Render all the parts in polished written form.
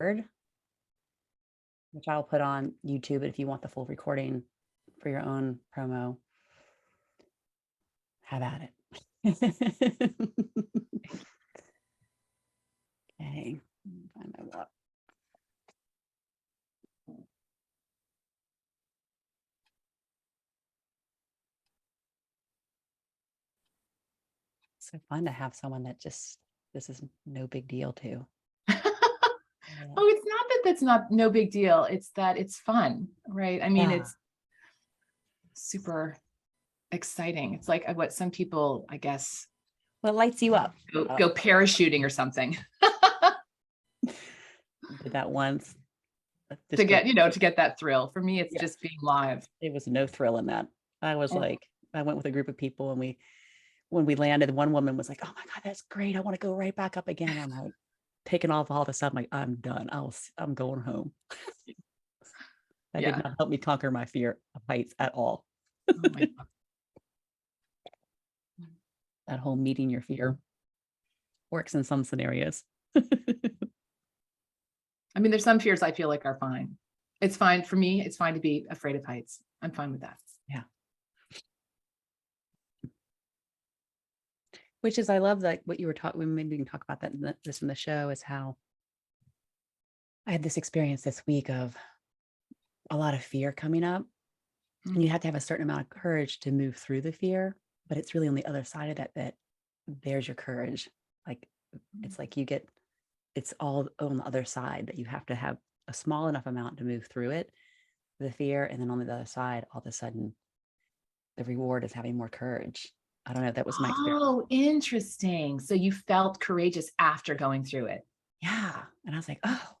offered, which I'll put on YouTube if you want the full recording for your own promo. Have at it. Okay, find my wallet. So fun to have someone that just, this is no big deal to. Oh, it's not that that's not no big deal. It's that it's fun, right? I mean, it's super exciting. It's like what some people, I guess, Well, it lights you up. go parachuting or something Did that once. to get that thrill. For me, it's just being live. It was no thrill in that. I was like, I went with a group of people, and when we landed, one woman was like, "Oh my God, that's great. I want to go right back up again." I'm like, taking off all this stuff. I'm like, I'm done. I'm going home. That did not help me conquer my fear of heights at all. Oh my God. That whole meeting your fear works in some scenarios. I mean, there's some fears I feel like are fine. It's fine for me. It's fine to be afraid of heights. I'm fine with that. Yeah. Which is, I love like what you were talking, maybe we can talk about that in the show, is how I had this experience this week of a lot of fear coming up. And you have to have a certain amount of courage to move through the fear, but it's really on the other side of that there's your courage. Like, it's like it's all on the other side, that you have to have a small enough amount to move through it, the fear. And then on the other side, all of a sudden, the reward is having more courage. I don't know. That was my experience. Oh, interesting. So you felt courageous after going through it. Yeah. And I was like, oh,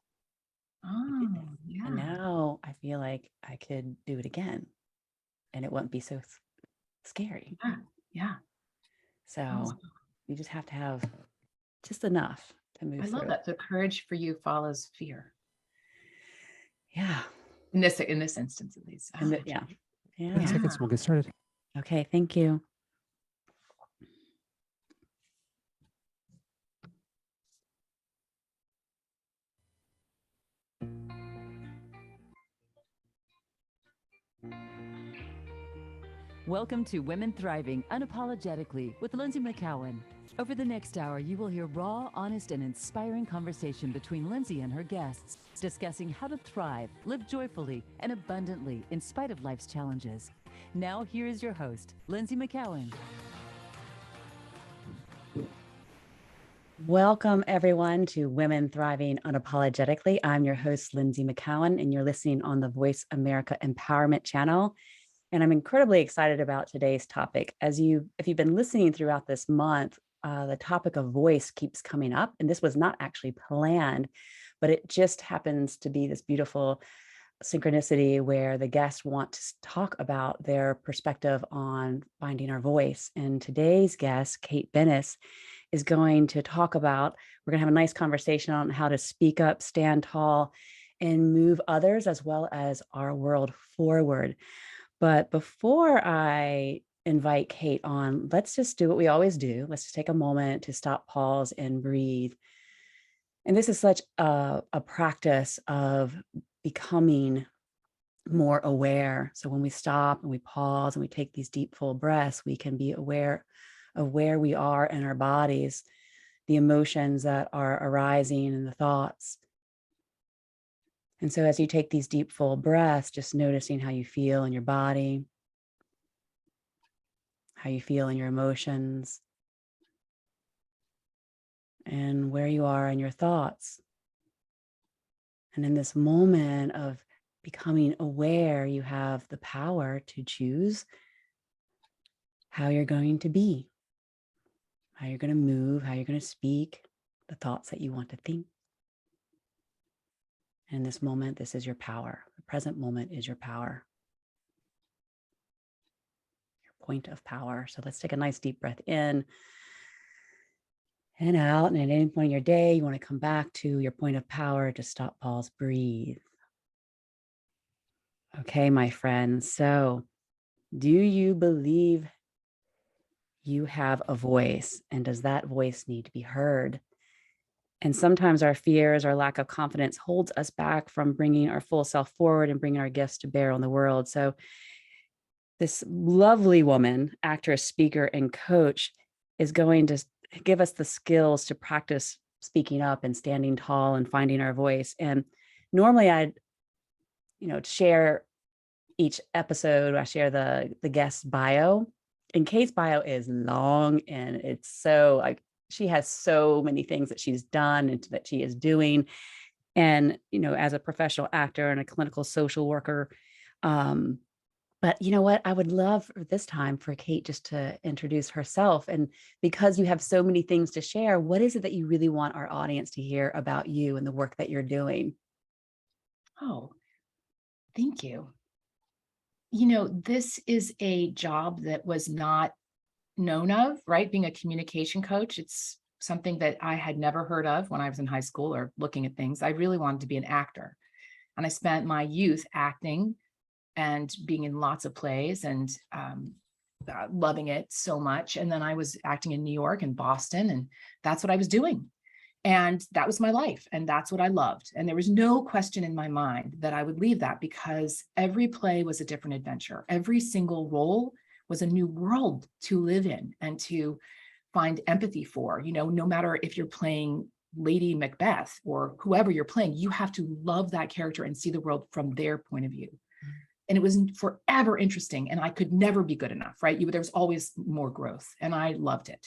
yeah. And now I feel like I could do it again and it wouldn't be so scary. Yeah. So you just have to have just enough to move through. I love that. The courage for you follows fear. Yeah. In this instance, at least. Yeah. 10 seconds, we'll get started. Okay. Thank you. Welcome to Women Thriving Unapologetically with Lynsie McKeown. Over the next hour, you will hear raw, honest, and inspiring conversation between Lynsie and her guests, discussing how to thrive, live joyfully, and abundantly in spite of life's challenges. Now, here is your host, Lynsie McKeown. Welcome, everyone, to Women Thriving Unapologetically. I'm your host, Lynsie McKeown, and you're listening on the Voice America Empowerment Channel. And I'm incredibly excited about today's topic. If you've been listening throughout this month, the topic of voice keeps coming up. And this was not actually planned, but it just happens to be this beautiful synchronicity where the guests want to talk about their perspective on finding our voice. And today's guest, Kate Bennis, is going to talk about, we're going to have a nice conversation on how to speak up, stand tall, and move others as well as our world forward. But before I invite Kate on, let's just do what we always do. Let's just take a moment to stop, pause, and breathe. And this is such a practice of becoming more aware. So when we stop and we pause and we take these deep, full breaths, we can be aware of where we are in our bodies, the emotions that are arising and the thoughts. And so as you take these deep, full breaths, just noticing how you feel in your body, how you feel in your emotions, and where you are in your thoughts. And in this moment of becoming aware, you have the power to choose how you're going to be, how you're going to move, how you're going to speak, the thoughts that you want to think. In this moment, this is your power. The present moment is your power, your point of power. So let's take a nice deep breath in and out. And at any point in your day, you want to come back to your point of power. Just stop, pause, breathe. Okay, my friends. So do you believe you have a voice? And does that voice need to be heard? And sometimes our fears, our lack of confidence holds us back from bringing our full self forward and bringing our gifts to bear on the world. So this lovely woman, actress, speaker, and coach is going to give us the skills to practice speaking up and standing tall and finding our voice. And normally I'd, share each episode, I share the guest bio, and Kate's bio is long, and it's so like, she has so many things that she's done and that she is doing. And, as a professional actor and a clinical social worker, but you know what? I would love for this time for Kate just to introduce herself. And because you have so many things to share, what is it that you really want our audience to hear about you and the work that you're doing? Oh, thank you. This is a job that was not known of, right? Being a communication coach, it's something that I had never heard of when I was in high school or looking at things. I really wanted to be an actor. And I spent my youth acting and being in lots of plays and loving it so much. And then I was acting in New York and Boston, and that's what I was doing. And that was my life. And that's what I loved. And there was no question in my mind that I would leave that, because every play was a different adventure. Every single role was a new world to live in and to find empathy for. No matter if you're playing Lady Macbeth or whoever you're playing, you have to love that character and see the world from their point of view. And it was forever interesting, and I could never be good enough, right? There was always more growth, and I loved it.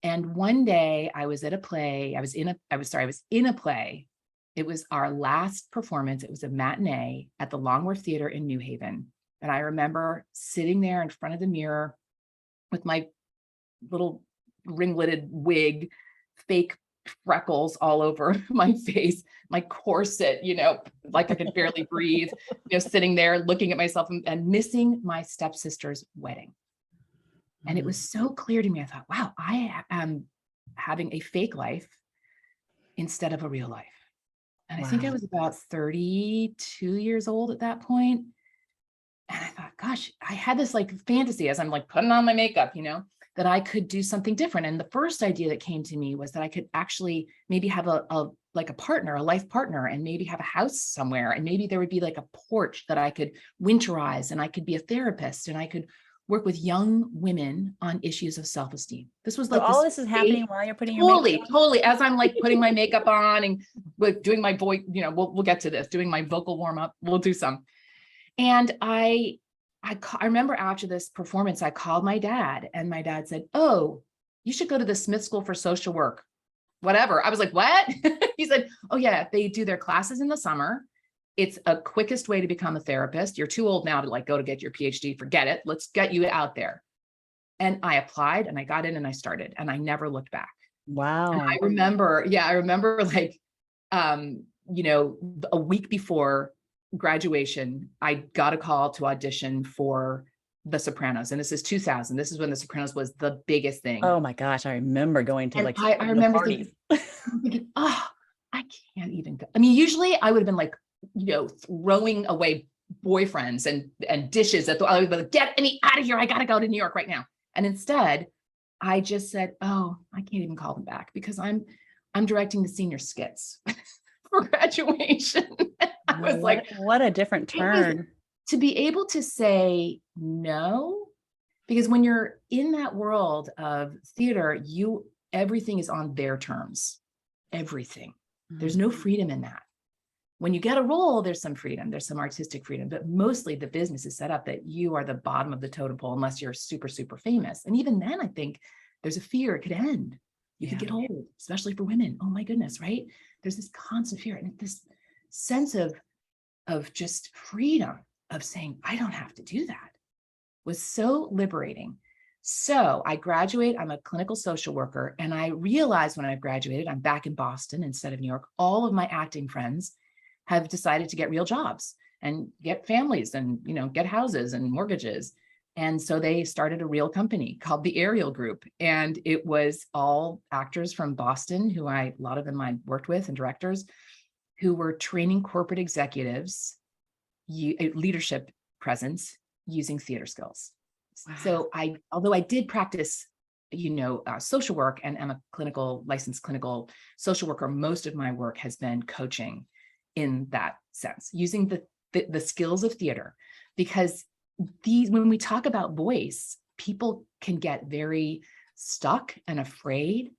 And one day I was at a play. I was in a play. It was our last performance. It was a matinee at the Longworth Theater in New Haven. And I remember sitting there in front of the mirror with my little ringleted wig, fake freckles all over my face, my corset, like I could barely breathe, sitting there looking at myself and missing my stepsister's wedding. And it was so clear to me. I thought, wow, I am having a fake life instead of a real life. And I think I was about 32 years old at that point. And I thought, gosh, I had this like fantasy as I'm like putting on my makeup, that I could do something different. And the first idea that came to me was that I could actually maybe have a partner, a life partner, and maybe have a house somewhere. And maybe there would be like a porch that I could winterize, and I could be a therapist, and I could work with young women on issues of self-esteem. This was like, so all this is happening while you're putting your makeup on? Totally. As I'm like putting my makeup on and doing my voice, we'll get to this, doing my vocal warm up. We'll do some. And I remember after this performance, I called my dad, and my dad said, "Oh, you should go to the Smith School for Social Work, whatever." I was like, "What?" He said, "Oh yeah, they do their classes in the summer. It's a quickest way to become a therapist. You're too old now to go to get your PhD. Forget it. Let's get you out there." And I applied, and I got in, and I started, and I never looked back. Wow. And I remember a week before graduation, I got a call to audition for The Sopranos. And this is 2000. This is when The Sopranos was the biggest thing. Oh my gosh. I remember going to I remember thinking, oh, I can't even go. I mean, usually I would have been like, throwing away boyfriends and dishes I would be like, get me out of here. I got to go to New York right now. And instead I just said, oh, I can't even call them back, because I'm directing the senior skits for graduation. I was like, what a different turn. To be able to say no, because when you're in that world of theater, everything is on their terms. Everything. There's no freedom in that. When you get a role, there's some freedom, there's some artistic freedom, but mostly the business is set up that you are the bottom of the totem pole unless you're super, super famous. And even then, I think there's a fear it could end. You could get old, especially for women. Oh my goodness, right? There's this constant fear and this sense of just freedom of saying, I don't have to do that, was so liberating. So I graduate, I'm a clinical social worker, and I realized when I graduated, I'm back in Boston instead of New York. All of my acting friends have decided to get real jobs and get families and, get houses and mortgages. And so they started a real company called the Ariel Group. And it was all actors from Boston who a lot of them I worked with, and directors who were training corporate executives, leadership presence using theater skills. Wow. So although I did practice social work, and I'm a licensed clinical social worker. Most of my work has been coaching in that sense, using the skills of theater, because when we talk about voice, people can get very stuck and afraid,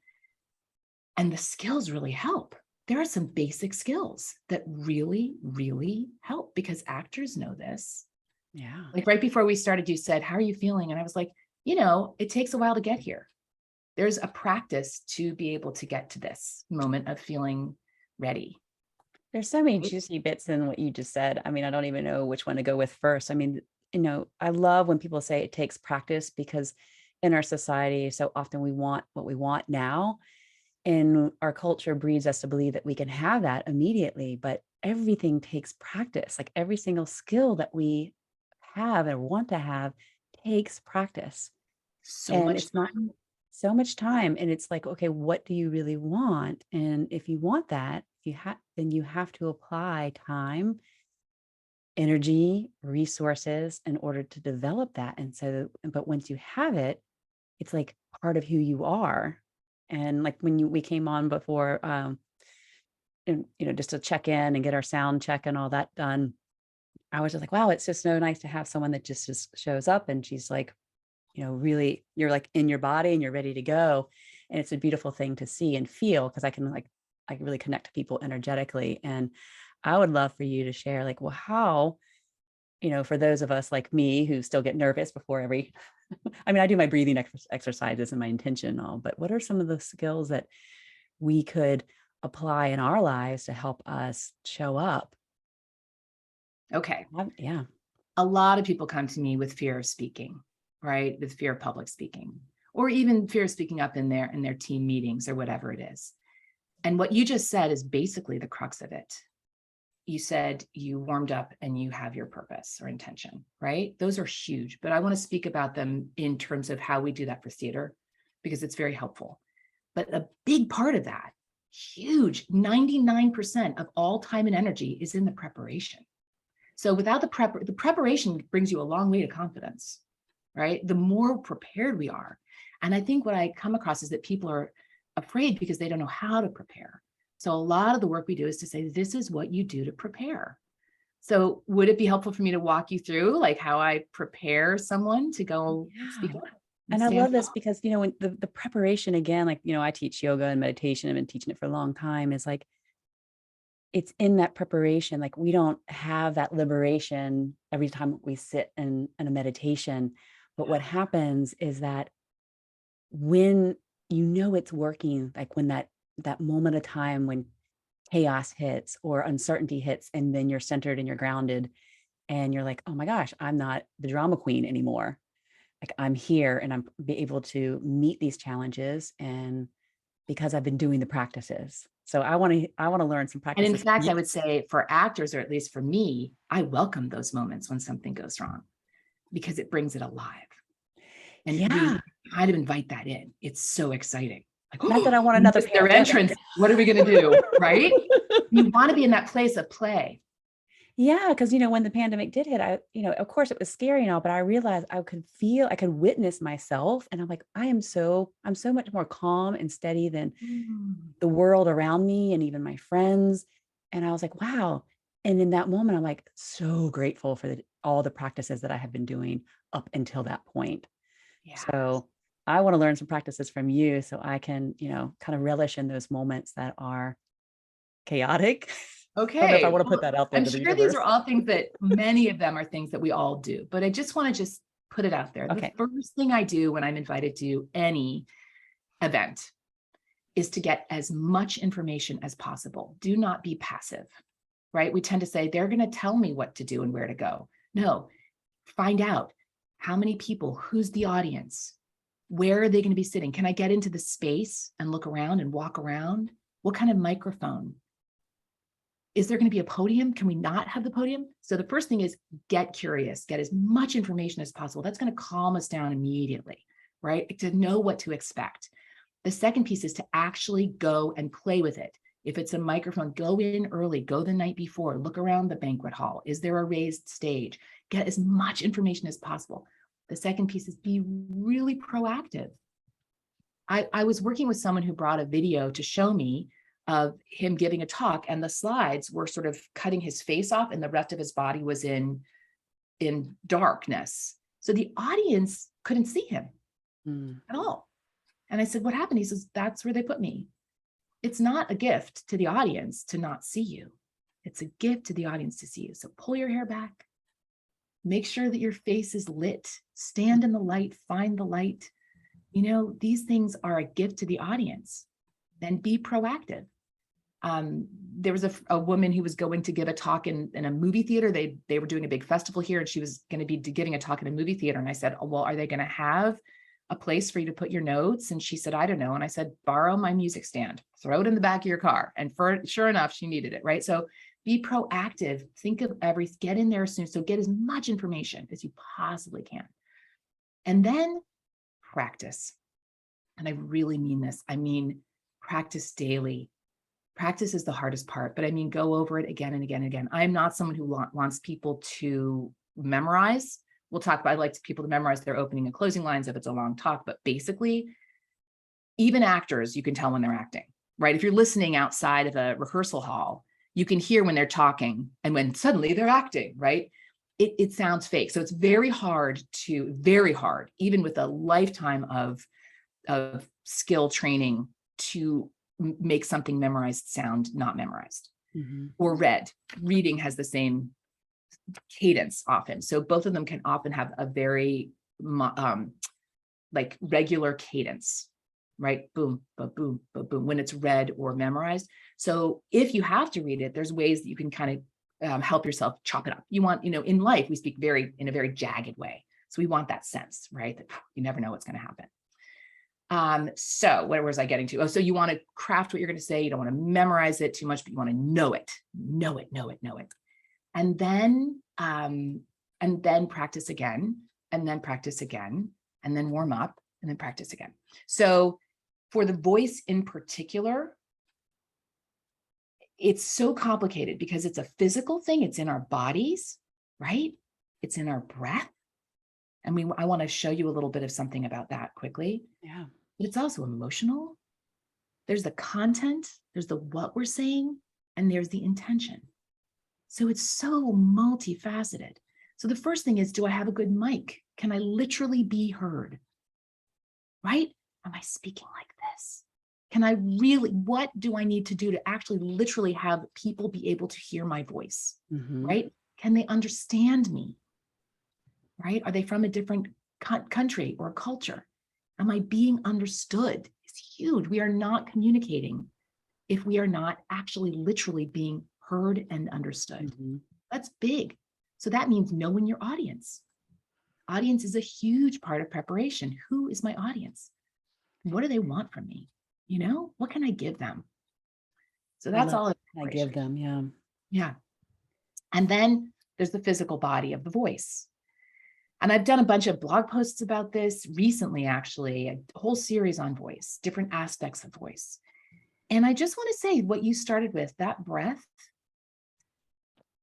and the skills really help. There are some basic skills that really, really help, because actors know this. Yeah. Like right before we started, you said, how are you feeling? And I was like, it takes a while to get here. There's a practice to be able to get to this moment of feeling ready. There's so many juicy bits in what you just said. I mean, I don't even know which one to go with first. I mean, I love when people say it takes practice, because in our society, so often we want what we want now. And our culture breeds us to believe that we can have that immediately, but everything takes practice. Like every single skill that we have and want to have takes practice. And it's not so much time. And it's like, okay, what do you really want? And if you want that, then you have to apply time, energy, resources in order to develop that. And so, but once you have it, it's like part of who you are. And like when we came on before, and just to check in and get our sound check and all that done, I was just like, wow, it's just so nice to have someone that just shows up and she's like, really, you're like in your body and you're ready to go. And it's a beautiful thing to see and feel, because I can really connect to people energetically. And I would love for you to share like, well, how, for those of us like me who still get nervous before every, I mean, I do my breathing exercises and my intention and all, but what are some of the skills that we could apply in our lives to help us show up? Okay. Yeah. A lot of people come to me with fear of speaking, right? With fear of public speaking, or even fear of speaking up in their team meetings or whatever it is. And what you just said is basically the crux of it. You said you warmed up and you have your purpose or intention, right? Those are huge, but I want to speak about them in terms of how we do that for theater, because it's very helpful. But a big part of that, huge, 99% of all time and energy is in the preparation. So without the preparation brings you a long way to confidence, right? The more prepared we are. And I think what I come across is that people are afraid because they don't know how to prepare. So a lot of the work we do is to say, this is what you do to prepare. So would it be helpful for me to walk you through like how I prepare someone to go speak up? And I love this because, when the preparation, again, like, I teach yoga and meditation. I've been teaching it for a long time. Is like, it's in that preparation. Like we don't have that liberation every time we sit in a meditation. But what happens is that when it's working, like when that moment of time when chaos hits or uncertainty hits, and then you're centered and you're grounded and you're like, oh my gosh, I'm not the drama queen anymore. Like I'm here and I'm be able to meet these challenges, and because I've been doing the practices. So I want to learn some practices. And in fact, I would say for actors, or at least for me, I welcome those moments when something goes wrong, because it brings it alive. And we kind of invite that in. It's so exciting. Like, not that I want another their entrance. What are we going to do? Right? You want to be in that place of play. Yeah, because when the pandemic did hit, of course it was scary and all, but I realized I could witness myself, and I'm like, I'm so much more calm and steady than the world around me and even my friends. And I was like, wow. And in that moment, I'm like so grateful for all the practices that I have been doing up until that point. Yeah. So I want to learn some practices from you so I can, kind of relish in those moments that are chaotic. Okay. I don't know if I want to put that out there. I'm sure these are all things that many of them are things that we all do, but I just want to put it out there. Okay. The first thing I do when I'm invited to any event is to get as much information as possible. Do not be passive, right? We tend to say they're going to tell me what to do and where to go. No, find out how many people, who's the audience, where are they going to be sitting? Can I get into the space and look around and walk around? What kind of microphone? Is there going to be a podium? Can we not have the podium? So the first thing is get curious, get as much information as possible. That's going to calm us down immediately, right? To know what to expect. The second piece is to actually go and play with it. If it's a microphone, go in early, go the night before, look around the banquet hall. Is there a raised stage? Get as much information as possible. The second piece is be really proactive. I was working with someone who brought a video to show me of him giving a talk, and the slides were sort of cutting his face off and the rest of his body was in darkness. So the audience couldn't see him at all. And I said, what happened? He says, that's where they put me. It's not a gift to the audience to not see you. It's a gift to the audience to see you. So pull your hair back. Make sure that your face is lit. Stand in the light, find the light. You know, these things are a gift to the audience. Then be proactive. There was a woman who was going to give a talk in a movie theater. They were doing a big festival here, and she was going to be giving a talk in a movie theater. And I said, oh, well, are they going to have a place for you to put your notes? And she said, I don't know. And I said, borrow my music stand, throw it in the back of your car. And sure enough, she needed it, right? So be proactive, think of get in there soon. So get as much information as you possibly can. And then practice. And I really mean this. I mean, practice daily. Practice is the hardest part, but I mean, go over it again and again and again. I'm not someone who wants people to memorize. We'll talk about, I like people to memorize their opening and closing lines if it's a long talk, but basically, even actors, you can tell when they're acting, right? If you're listening outside of a rehearsal hall, you can hear when they're talking and when suddenly they're acting, right? It sounds fake. So it's very hard, even with a lifetime of skill training, to make something memorized sound not memorized. Or read. Reading has the same cadence often. So both of them can often have a very like regular cadence, right? Boom, ba-boom, ba-boom, when it's read or memorized. So if you have to read it, there's ways that you can kind of help yourself chop it up. You want, in life, we speak in a very jagged way. So we want that sense, right? That you never know what's going to happen. So where was I getting to? Oh, so you want to craft what you're going to say. You don't want to memorize it too much, but you want to know it. And then practice again, and then practice again, and then warm up, and then practice again. So for the voice in particular, it's so complicated because it's a physical thing. It's in our bodies, right? It's in our breath. And I want to show you a little bit of something about that quickly. Yeah. But it's also emotional. There's the content, there's the what we're saying, and there's the intention. So it's so multifaceted. So the first thing is, do I have a good mic? Can I literally be heard? Right? Am I speaking like this? What do I need to do to actually literally have people be able to hear my voice? Right? Can they understand me? Right? Are they from a different country or culture? Am I being understood? It's huge. We are not communicating if we are not actually literally being heard and understood. That's big. So that means knowing your audience. Audience is a huge part of preparation. Who is my audience? What do they want from me? What can I give them? So that's all I give them. Yeah. Yeah. And then there's the physical body of the voice. And I've done a bunch of blog posts about this recently, actually, a whole series on voice, different aspects of voice. And I just want to say what you started with, that breath.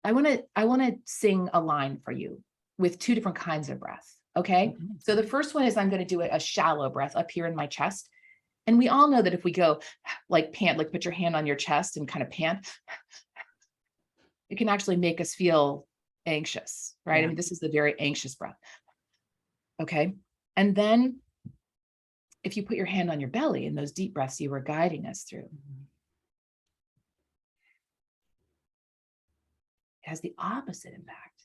I want to sing a line for you with two different kinds of breath. Okay. So the first one is I'm going to do a shallow breath up here in my chest. And we all know that if we go like pant, like put your hand on your chest and kind of pant, it can actually make us feel anxious, right? I mean, this is the very anxious breath. Okay. And then if you put your hand on your belly in those deep breaths you were guiding us through, it has the opposite impact.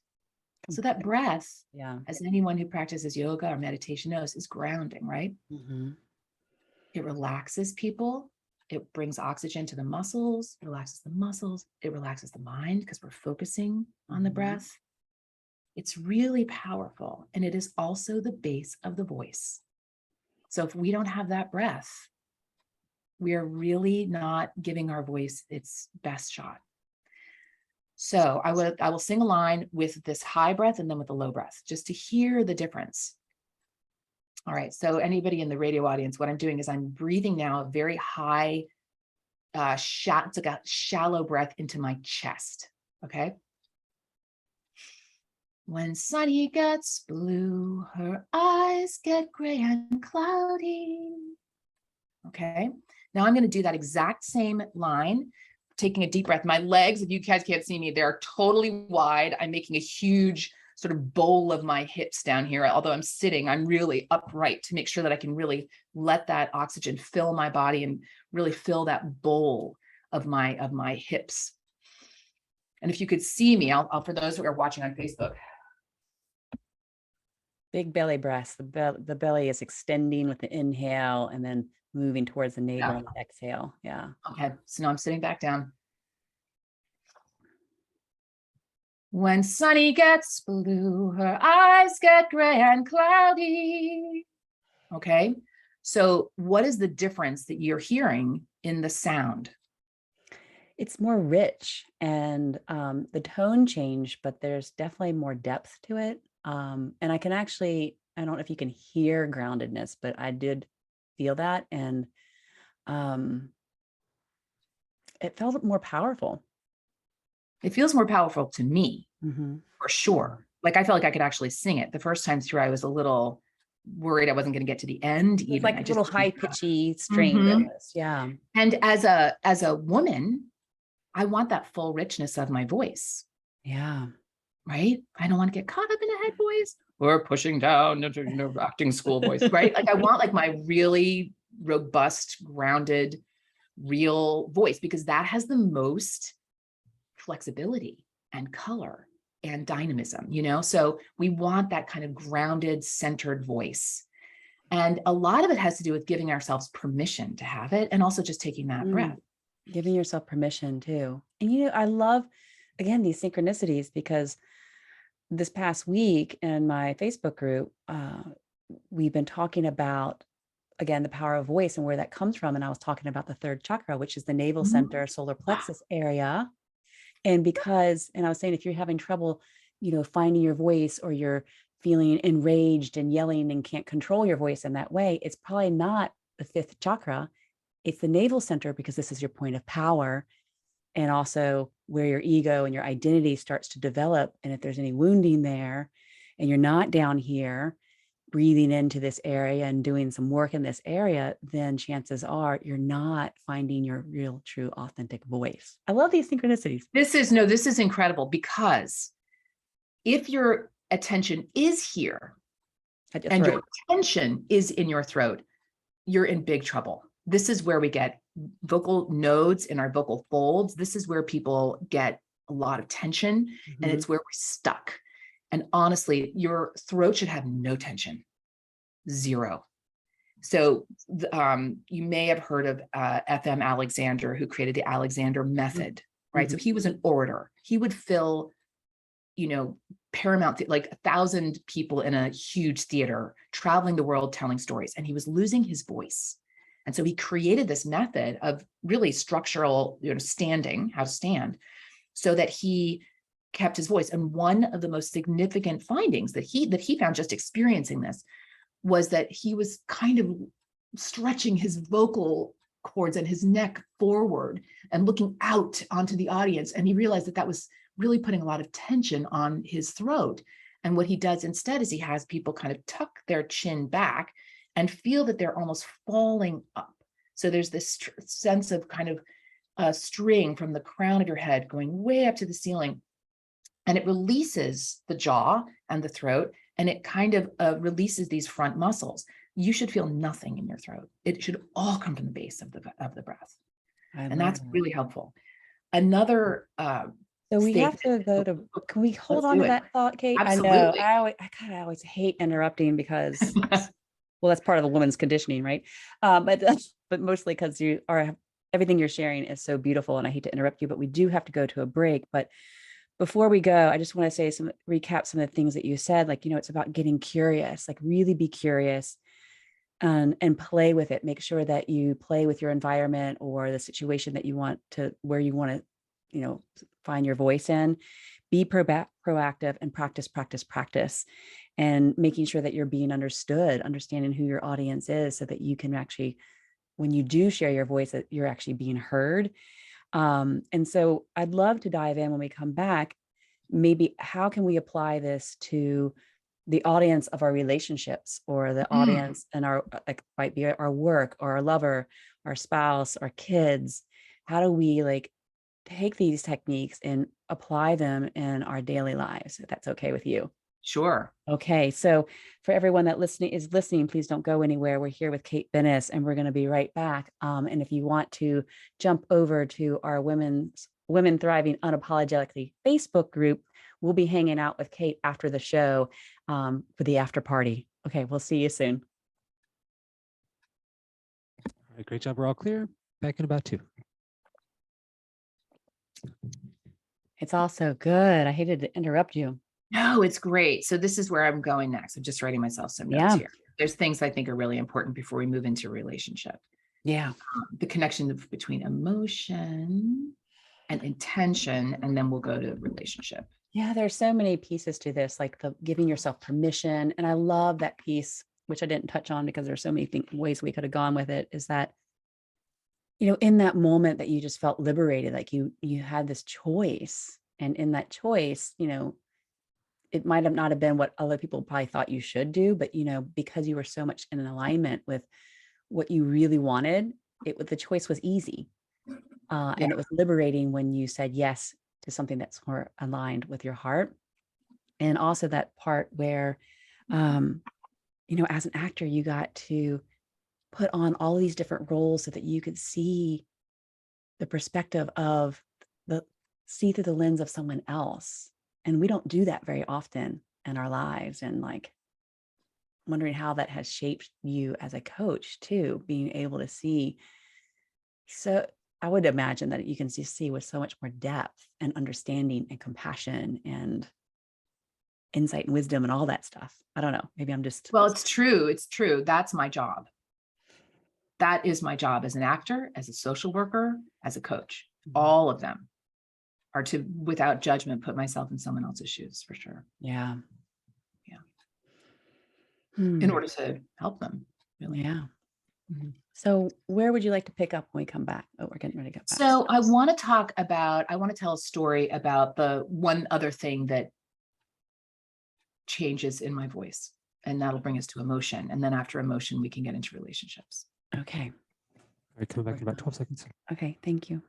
So that breath, as anyone who practices yoga or meditation knows, is grounding, right? It relaxes people. It brings oxygen to the muscles. It relaxes the muscles. It relaxes the mind because we're focusing on the breath. It's really powerful. And it is also the base of the voice. So if we don't have that breath, we are really not giving our voice its best shot. So I will sing a line with this high breath and then with the low breath, just to hear the difference. All right, so anybody in the radio audience, what I'm doing is I'm breathing now a very high, it's like a shallow breath into my chest, okay? When Sunny gets blue, her eyes get gray and cloudy. Okay. Now I'm going to do that exact same line, taking a deep breath. My legs, if you guys can't see me, they're totally wide. I'm making a huge sort of bowl of my hips down here. Although I'm sitting, I'm really upright to make sure that I can really let that oxygen fill my body and really fill that bowl of my hips. And if you could see me, I'll for those who are watching on Facebook. Big belly breaths. The belly is extending with the inhale and then moving towards the navel on the exhale. Yeah. Okay, so now I'm sitting back down. When Sunny gets blue, her eyes get gray and cloudy. Okay, so what is the difference that you're hearing in the sound? It's more rich and the tone changed, but there's definitely more depth to it. And I can actually, I don't know if you can hear groundedness, but I did feel that. And it felt more powerful. It feels more powerful to me, Mm-hmm. for sure. Like I felt like I could actually sing it. The first time through, I was a little worried I wasn't going to get to the end. It's like I a just little high pitchy string. Mhm. Yeah. And as a woman, I want that full richness of my voice, Yeah. right? I don't want to get caught up in a head voice or pushing down into acting school voice, right? Like I want like my really robust, grounded, real voice, because that has the most flexibility and color and dynamism, you know? So we want that kind of grounded, centered voice. And a lot of it has to do with giving ourselves permission to have it and also just taking that breath. Giving yourself permission too. And you know, I love, again, these synchronicities, because this past week in my Facebook group, we've been talking about, again, the power of voice and where that comes from. And I was talking about the third chakra, which is the navel center, solar plexus area. And I was saying, if you're having trouble, you know, finding your voice, or you're feeling enraged and yelling and can't control your voice in that way, it's probably not the fifth chakra. It's the navel center, because this is your point of power, and also where your ego and your identity starts to develop. And if there's any wounding there and you're not down here breathing into this area and doing some work in this area, then chances are you're not finding your real, true, authentic voice. I love these synchronicities. This is incredible, because if your attention is here and your attention is in your throat, you're in big trouble. This is where we get vocal nodes in our vocal folds. This is where people get a lot of tension, and it's where we're stuck. And honestly, your throat should have no tension, zero. So you may have heard of F.M. Alexander, who created the Alexander method, right? So he was an orator. He would fill, you know, paramount, like 1,000 people in a huge theater, traveling the world, telling stories, and he was losing his voice. And so he created this method of really structural, you know, standing, how to stand, so that he kept his voice. And one of the most significant findings that he found just experiencing this was that he was kind of stretching his vocal cords and his neck forward and looking out onto the audience. And he realized that that was really putting a lot of tension on his throat. And what he does instead is he has people kind of tuck their chin back and feel that they're almost falling up. So there's this sense of kind of a string from the crown of your head going way up to the ceiling. And it releases the jaw and the throat, and it kind of releases these front muscles. You should feel nothing in your throat. It should all come from the base of the breath. And that's really helpful. Another so we have to go to, can we hold on to that thought, Kate? Absolutely. I know, I always hate interrupting, because well, that's part of the woman's conditioning, right? But mostly because everything you're sharing is so beautiful, and I hate to interrupt you, but we do have to go to a break. But before we go, I just want to recap some of the things that you said. Like, you know, it's about getting curious, like really be curious and play with it. Make sure that you play with your environment or the situation that you want to, where you want to, you know, find your voice in. Be proactive and practice, and making sure that you're being understood, understanding who your audience is, so that you can actually, when you do share your voice, that you're actually being heard. And so I'd love to dive in when we come back. Maybe how can we apply this to the audience of our relationships, or the audience in our, like, might be our work or our lover, our spouse, our kids. How do we like take these techniques and apply them in our daily lives, if that's okay with you? Sure. Okay, so for everyone that is listening, please don't go anywhere. We're here with Kate Bennis, and we're going to be right back. And if you want to jump over to our Women Thriving Unapologetically Facebook group, we'll be hanging out with Kate after the show for the after party. Okay, we'll see you soon. All right, great job. We're all clear. Back in about 2. It's all so good. I hated to interrupt you. No, it's great. So this is where I'm going next. I'm just writing myself some notes Yeah. here. There's things I think are really important before we move into a relationship. Yeah. The connection between emotion and intention, and then we'll go to relationship. Yeah, there's so many pieces to this, like the giving yourself permission. And I love that piece, which I didn't touch on because there's so many ways we could have gone with it, is that, you know, in that moment that you just felt liberated, like you had this choice. And in that choice, you know, it might have not have been what other people probably thought you should do, but, you know, because you were so much in alignment with what you really wanted, the choice was easy. And it was liberating when you said yes to something that's more aligned with your heart. And also that part where, you know, as an actor, you got to put on all these different roles so that you could see the perspective of see through the lens of someone else. And we don't do that very often in our lives. And like, wondering how that has shaped you as a coach too, being able to see. So I would imagine that you can see with so much more depth and understanding and compassion and insight and wisdom and all that stuff. I don't know. Maybe I'm just. Well, it's true. It's true. That's my job. That is my job as an actor, as a social worker, as a coach. All of them are to, without judgment, put myself in someone else's shoes, for sure. Yeah. In order to help them, really. Yeah. So where would you like to pick up when we come back? Oh, we're getting ready to go back. So I want to tell a story about the one other thing that changes in my voice, and that'll bring us to emotion. And then after emotion, we can get into relationships. Okay. All right, coming back in about 12 seconds. Okay. Thank you.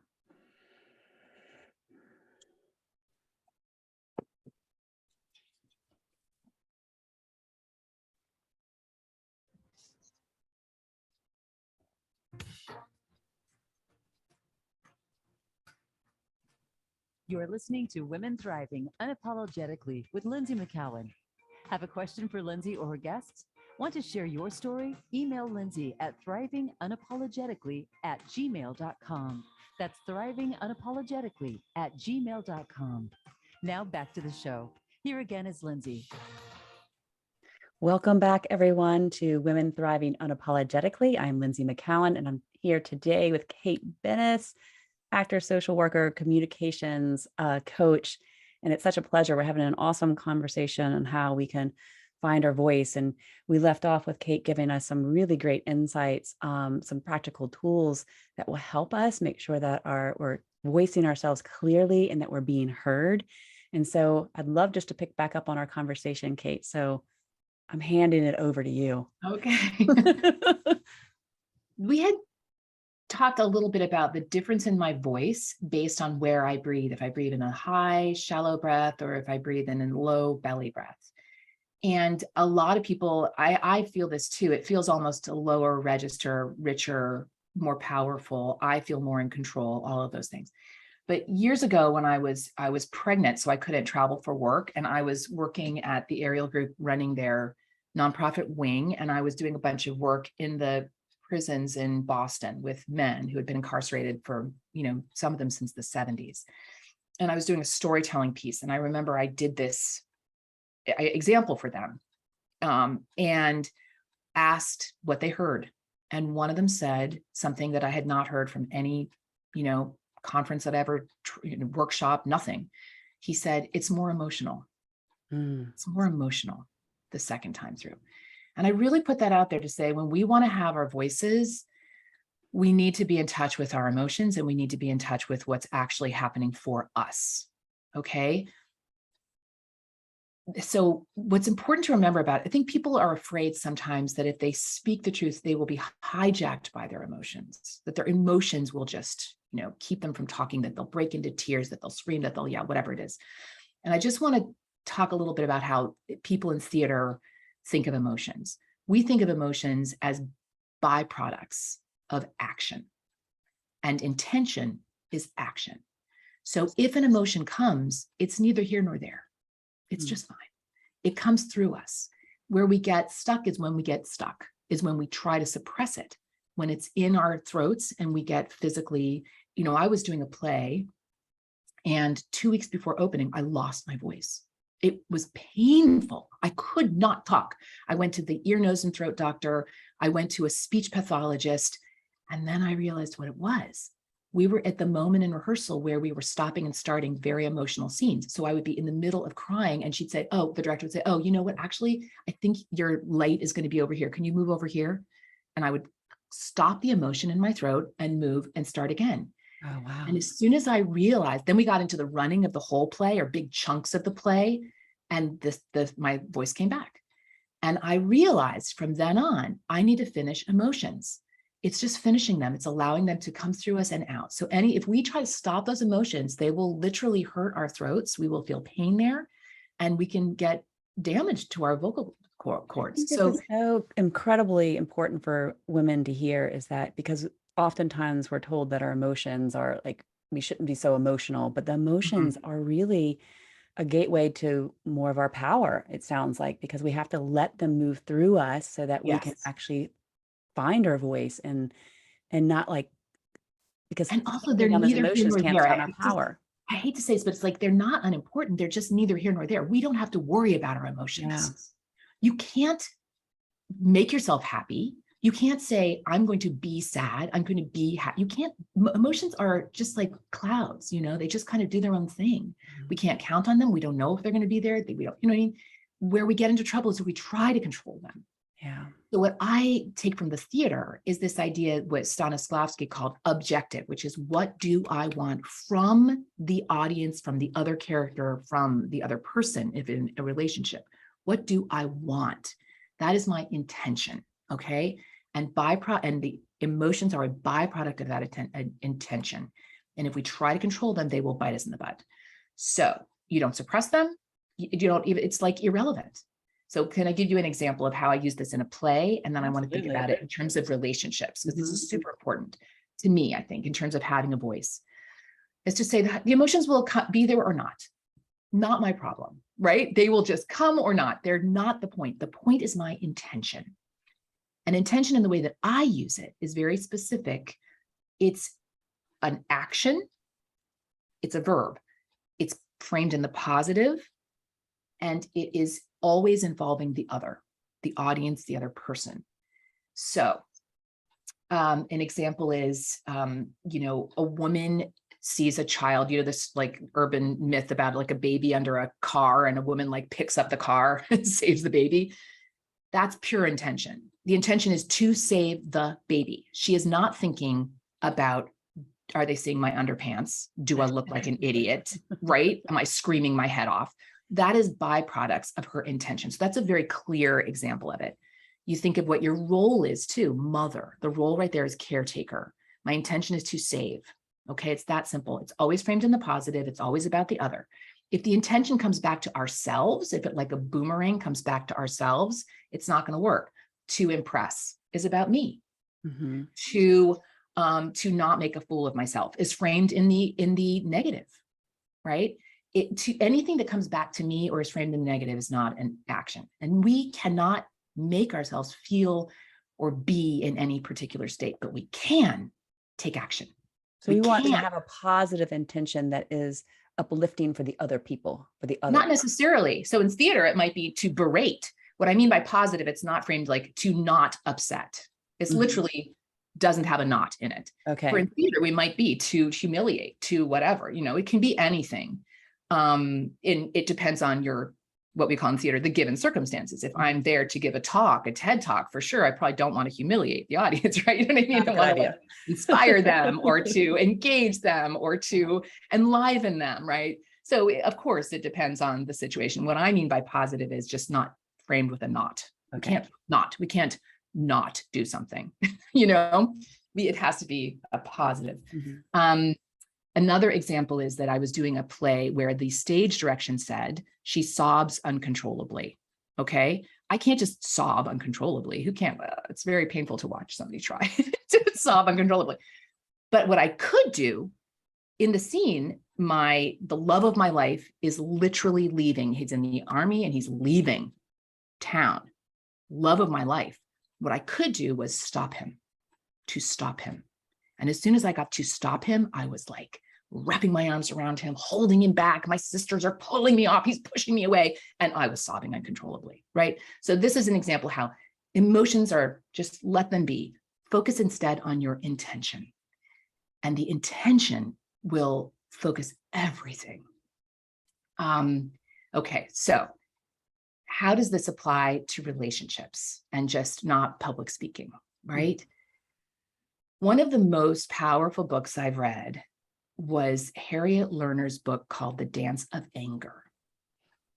You're listening to Women Thriving Unapologetically with Lynsie McKeown. Have a question for Lynsie or her guests? Want to share your story? Email Lynsie at thrivingunapologetically@gmail.com. That's thrivingunapologetically@gmail.com. Now back to the show. Here again is Lynsie. Welcome back, everyone, to Women Thriving Unapologetically. I'm Lynsie McKeown, and I'm here today with Kate Bennis, actor, social worker, communications coach. And it's such a pleasure. We're having an awesome conversation on how we can find our voice. And we left off with Kate giving us some really great insights, some practical tools that will help us make sure that we're voicing ourselves clearly and that we're being heard. And so I'd love just to pick back up on our conversation, Kate. So I'm handing it over to you. Okay. We had talked a little bit about the difference in my voice based on where I breathe. If I breathe in a high, shallow breath, or if I breathe in a low belly breath. And a lot of people, I feel this too. It feels almost a lower register, richer, more powerful. I feel more in control, all of those things. But years ago when I was pregnant, so I couldn't travel for work, and I was working at the Ariel Group running their nonprofit wing, and I was doing a bunch of work in the prisons in Boston with men who had been incarcerated for, some of them since the 70s. And I was doing a storytelling piece. And I remember I did this example for them and asked what they heard. And one of them said something that I had not heard from any, conference that I ever workshop, nothing. He said, it's more emotional. It's more emotional the second time through. And I really put that out there to say, when we want to have our voices, we need to be in touch with our emotions, and we need to be in touch with what's actually happening for us. Okay. so what's important to remember about it, I think people are afraid sometimes that if they speak the truth, they will be hijacked by their emotions, that their emotions will just, keep them from talking, that they'll break into tears, that they'll scream, that they'll yell, whatever it is. And I just want to talk a little bit about how people in theater think of emotions. We think of emotions as byproducts of action, and intention is action. So if an emotion comes, it's neither here nor there. It's just fine. It comes through us. Where we get stuck is when we get stuck, is when we try to suppress it, when it's in our throats and we get physically, I was doing a play, and 2 weeks before opening, I lost my voice. It was painful. I could not talk. I went to the ear, nose, and throat doctor. I went to a speech pathologist, and then I realized what it was. We were at the moment in rehearsal where we were stopping and starting very emotional scenes. So I would be in the middle of crying, and she'd say, the director would say, you know what, actually, I think your light is going to be over here. Can you move over here? And I would stop the emotion in my throat and move and start again. Oh, wow. And as soon as I realized, then we got into the running of the whole play or big chunks of the play, and my voice came back. And I realized from then on, I need to finish emotions. It's just finishing them. It's allowing them to come through us and out. So if we try to stop those emotions, they will literally hurt our throats. We will feel pain there, and we can get damage to our vocal cords. So it's so incredibly important for women to hear, is that because oftentimes we're told that our emotions are like, we shouldn't be so emotional, but the emotions are really a gateway to more of our power, it sounds like, because we have to let them move through us so that we can actually find our voice and not because and also they're neither here nor can't there. count our power. I hate to say this, but it's like, they're not unimportant. They're just neither here nor there. We don't have to worry about our emotions. Yeah. You can't make yourself happy. You can't say, I'm going to be sad. I'm going to be happy. You can't, emotions are just like clouds, they just kind of do their own thing. We can't count on them. We don't know if they're going to be there. We don't, what I mean? Where we get into trouble is if we try to control them. Yeah. So what I take from the theater is this idea, what Stanislavski called objective, which is, what do I want from the audience, from the other character, from the other person, if in a relationship? What do I want? That is my intention, okay? And the emotions are a byproduct of that intention. And if we try to control them, they will bite us in the butt. So you don't suppress them. You don't even, it's like irrelevant. So can I give you an example of how I use this in a play? And then I want to think about it in terms of relationships, because this is super important to me, I think, in terms of having a voice. Is to say that the emotions will be there or not my problem, right? They will just come or not. They're not the point. The point is my intention. And intention, in the way that I use it, is very specific. It's an action. It's a verb. It's framed in the positive, and it is always involving the other, the audience, the other person. So an example is, a woman sees a child, this like urban myth about like a baby under a car, and a woman like picks up the car and saves the baby. That's pure intention. The intention is to save the baby. She is not thinking about, are they seeing my underpants? Do I look like an idiot? Right? Am I screaming my head off? That is byproducts of her intention. So that's a very clear example of it. You think of what your role is too, mother. The role right there is caretaker. My intention is to save. Okay, it's that simple. It's always framed in the positive. It's always about the other. If the intention comes back to ourselves, if it like a boomerang comes back to ourselves, it's not going to work. To impress is about me. To not make a fool of myself is framed in the negative, right? To anything that comes back to me or is framed in negative is not an action. And we cannot make ourselves feel or be in any particular state, but we can take action. So we want to have a positive intention that is uplifting for the other people, for the other. Not necessarily. So in theater, it might be to berate. What I mean by positive, it's not framed like to not upset. It's literally doesn't have a not in it. Okay. For in theater, we might be to humiliate, to whatever, it can be anything. It depends on what we call in theater, the given circumstances. If I'm there to give a talk, a TED talk, for sure, I probably don't want to humiliate the audience, right? You know what I mean? I want to inspire them or to engage them or to enliven them, right? So of course it depends on the situation. What I mean by positive is just not framed with a not. Okay. We can't not do something, you know, it has to be a positive. Mhm. Another example is that I was doing a play where the stage direction said she sobs uncontrollably. Okay. I can't just sob uncontrollably. Who can't? It's very painful to watch somebody try to sob uncontrollably. But what I could do in the scene, the love of my life is literally leaving. He's in the army and he's leaving town. Love of my life. What I could do was to stop him. And as soon as I got to stop him, I was like wrapping my arms around him, holding him back. My sisters are pulling me off. He's pushing me away. And I was sobbing uncontrollably, right? So this is an example how emotions are just let them be. Focus instead on your intention. And the intention will focus everything. Okay, so how does this apply to relationships and just not public speaking, right? One of the most powerful books I've read was Harriet Lerner's book called The Dance of Anger.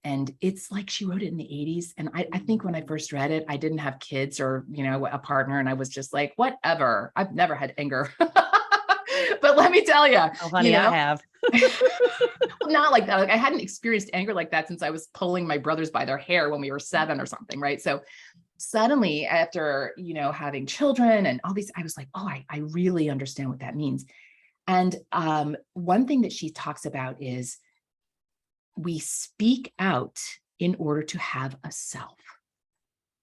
And it's like she wrote it in the 80s. And I think when I first read it, I didn't have kids or, you know, a partner. And I was just like, whatever. I've never had anger. But let me tell you, Oh, honey, you know, I have. not like that. Like I hadn't experienced anger like that since I was pulling my brothers by their hair when we were 7 or something, right? So suddenly after, you know, having children and all these, I was like, oh, I really understand what that means. And one thing that she talks about is we speak out in order to have a self.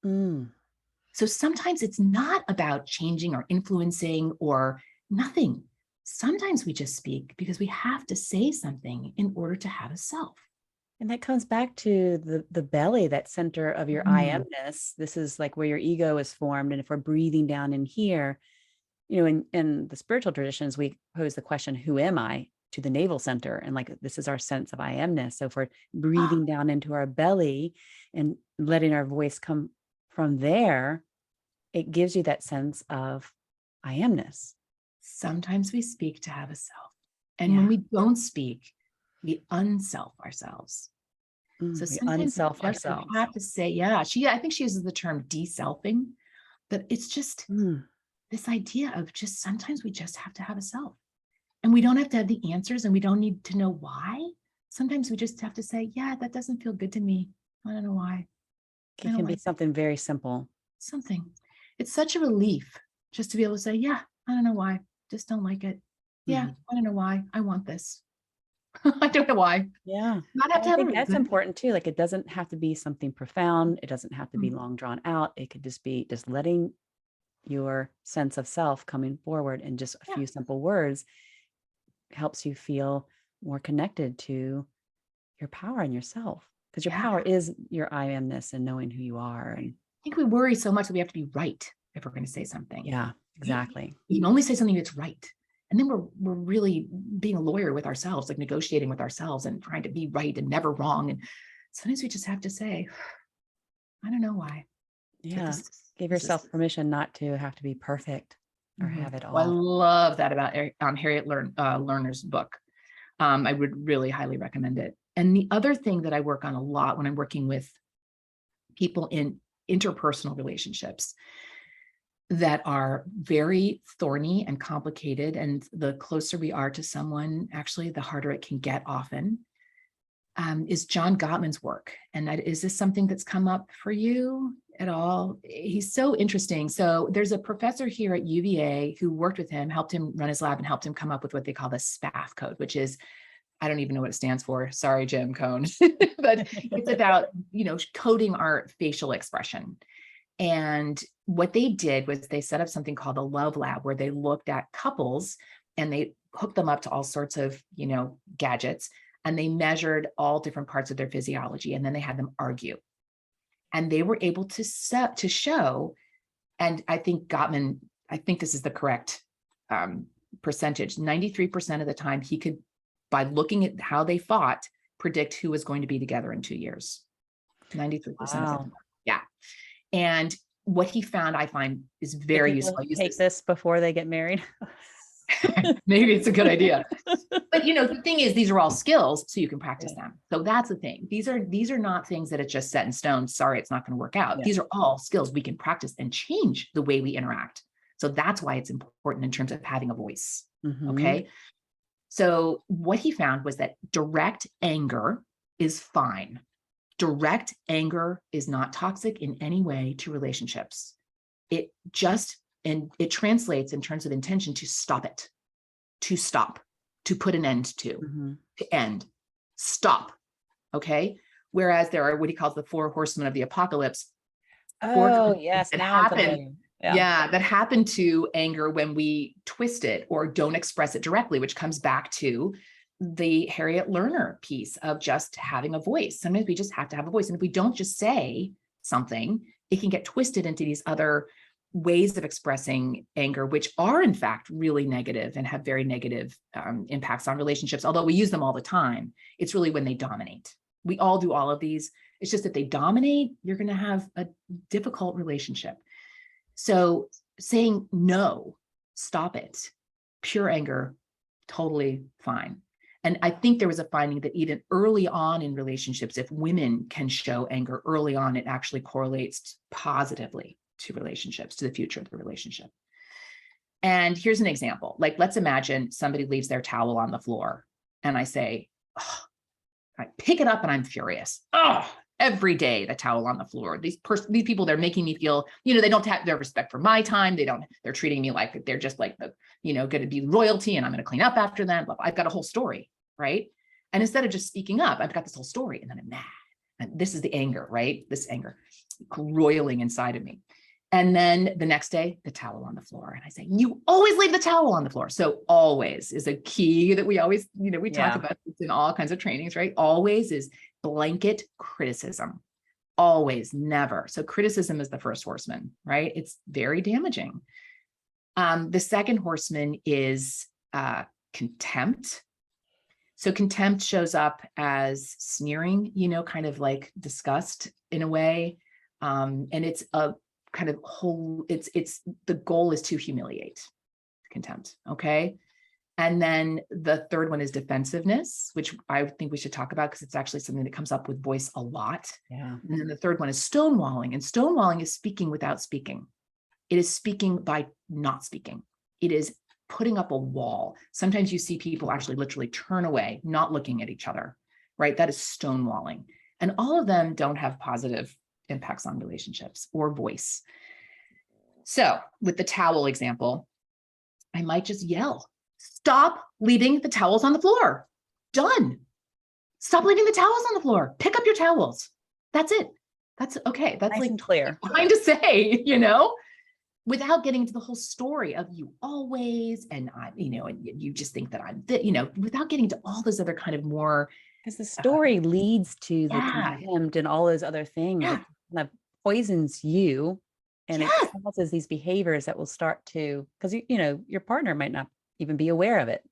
So sometimes it's not about changing or influencing or nothing. Sometimes we just speak because we have to say something in order to have a self. And that comes back to the belly, that center of your I amness. This is like where your ego is formed. And if we're breathing down in here, you know, in the spiritual traditions, we pose the question, who am I, to the navel center? And like, this is our sense of I amness. So if we're breathing down into our belly and letting our voice come from there, it gives you that sense of I amness. Sometimes we speak to have a self. And when we don't speak, we unself ourselves. So We sometimes unself ourselves. we have to say, I think she uses the term de-selfing, but it's just this idea of just sometimes we just have to have a self. And we don't have to have the answers and we don't need to know why. Sometimes we just have to say, yeah, that doesn't feel good to me. I don't know why. It can be something very simple. Something. It's such a relief just to be able to say, yeah, I don't know why. Just don't like it. Yeah, I don't know why. I want this. I don't know why. Yeah. Not have to have I think that's important too. Like it doesn't have to be something profound. It doesn't have to be long drawn out. It could just be just letting your sense of self coming forward in just a few simple words helps you feel more connected to your power and yourself. Because your power is your I amness and knowing who you are. And I think we worry so much that we have to be right if we're going to say something. Yeah, exactly. We can only say something that's right. And then we're really being a lawyer with ourselves, like negotiating with ourselves and trying to be right and never wrong. And sometimes we just have to say, I don't know why. Yeah. Give yourself permission not to have to be perfect or have it all. Well, I love that about Harriet Lerner's book. I would really highly recommend it. And the other thing that I work on a lot when I'm working with people in interpersonal relationships that are very thorny and complicated, and the closer we are to someone, actually, the harder it can get often, is John Gottman's work. And is this something that's come up for you at all? He's so interesting. So there's a professor here at UVA who worked with him, helped him run his lab and helped him come up with what they call the SPAF code, which is, I don't even know what it stands for. Sorry, Jim Cohn, but it's about, coding our facial expression. And what they did was they set up something called a love lab where they looked at couples and they hooked them up to all sorts of, gadgets, and they measured all different parts of their physiology. And then they had them argue. And they were able to show, and I think Gottman, I think this is the correct percentage, 93% of the time he could, by looking at how they fought, predict who was going to be together in 2 years. 93% of the time. Yeah. And what he found, I find, is very useful. Take this before they get married. Maybe it's a good idea. But the thing is, these are all skills, so you can practice them. So that's the thing. These are not things that it's just set in stone. Sorry, it's not going to work out. Yeah. These are all skills we can practice and change the way we interact. So that's why it's important in terms of having a voice. Mhm. Okay. So what he found was that direct anger is fine. Direct anger is not toxic in any way to relationships. It translates in terms of intention to stop it, to stop, to put an end to end, stop. Okay. Whereas there are what he calls the 4 horsemen of the apocalypse. Oh, yes. That Now I'm happen. familiar. Yeah, that happen to anger when we twist it or don't express it directly, which comes back to the Harriet Lerner piece of just having a voice. Sometimes we just have to have a voice. And if we don't just say something, it can get twisted into these other ways of expressing anger, which are in fact really negative and have very negative impacts on relationships. Although we use them all the time, it's really when they dominate. We all do all of these. It's just that they dominate, you're going to have a difficult relationship. So saying no, stop it, pure anger, totally fine. And I think there was a finding that even early on in relationships, if women can show anger early on, it actually correlates positively to relationships, to the future of the relationship. And here's an example. Like, let's imagine somebody leaves their towel on the floor and I say, oh, I pick it up and I'm furious. Oh, every day the towel on the floor. These people, they're making me feel, they don't have their respect for my time. They're treating me like they're just like going to be royalty and I'm going to clean up after them. I've got a whole story, right? And instead of just speaking up, I've got this whole story and then I'm mad. And this is the anger, right? This anger roiling inside of me. And then the next day, the towel on the floor. And I say, you always leave the towel on the floor. So always is a key that we always, we talk about. It's in all kinds of trainings, right? Always is blanket criticism. Always, never. So criticism is the first horseman, right? It's very damaging. The second horseman is contempt. So contempt shows up as sneering, kind of like disgust in a way. And it's a kind of it's the goal is to humiliate. Contempt. Okay. And then the third one is defensiveness, which I think we should talk about because it's actually something that comes up with voice a lot. Yeah. And then the third one is stonewalling. And stonewalling is speaking without speaking. It is speaking by not speaking. It is putting up a wall. Sometimes you see people actually literally turn away, not looking at each other, right? That is stonewalling. And all of them don't have positive impacts on relationships or voice. So with the towel example, I might just yell, stop leaving the towels on the floor. Done. Stop leaving the towels on the floor. Pick up your towels. That's it. That's okay. That's Nice like and clear. fine to say, without getting into the whole story of you always, and I, and you just think that I'm, without getting to all those other kind of more. Because the story leads to the contempt and all those other things. Yeah. It kind of poisons you and Yes. it causes these behaviors that will start to, because your partner might not even be aware of it.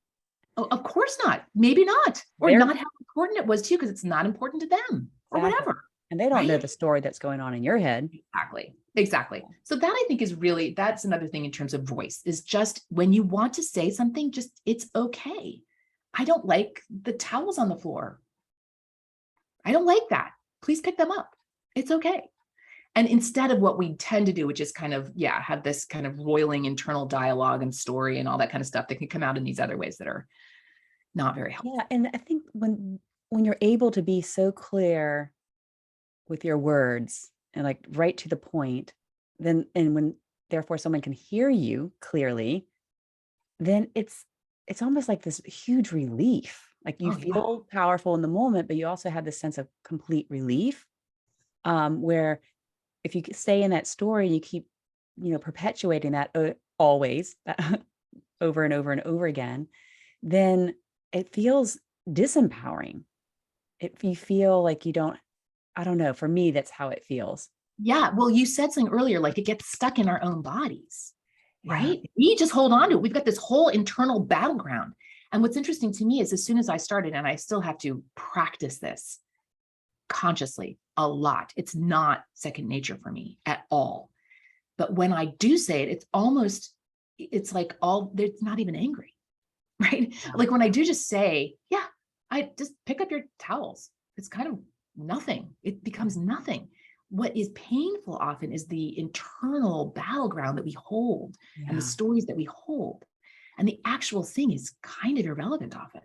Oh, of course not. Maybe not. Or They're- not how important it was to you because it's not important to them or Exactly. whatever. And they don't know Right? the story that's going on in your head. Exactly. So that I think is really, that's another thing in terms of voice, is just when you want to say something, just, it's okay. I don't like the towels on the floor. I don't like that. Please pick them up. It's okay. And instead of what we tend to do, which is kind of, have this kind of roiling internal dialogue and story and all that kind of stuff that can come out in these other ways that are not very helpful. Yeah. And I think when you're able to be so clear with your words and like right to the point, then, and when therefore someone can hear you clearly, then it's almost like this huge relief. Like you feel powerful in the moment, but you also have this sense of complete relief, where if you stay in that story, you keep, perpetuating that always over and over and over again, then it feels disempowering. You feel like you don't, I don't know, for me, that's how it feels. Yeah. Well, you said something earlier, like it gets stuck in our own bodies, right? We just hold on to it. We've got this whole internal battleground. And what's interesting to me is as soon as I started, and I still have to practice this consciously a lot, it's not second nature for me at all. But when I do say it, it's almost it's like they're not even angry, right? Yeah. Like when I do just say, yeah, I just pick up your towels. It's kind of nothing. It becomes nothing. What is painful often is the internal battleground that we hold and the stories that we hold. And the actual thing is kind of irrelevant often.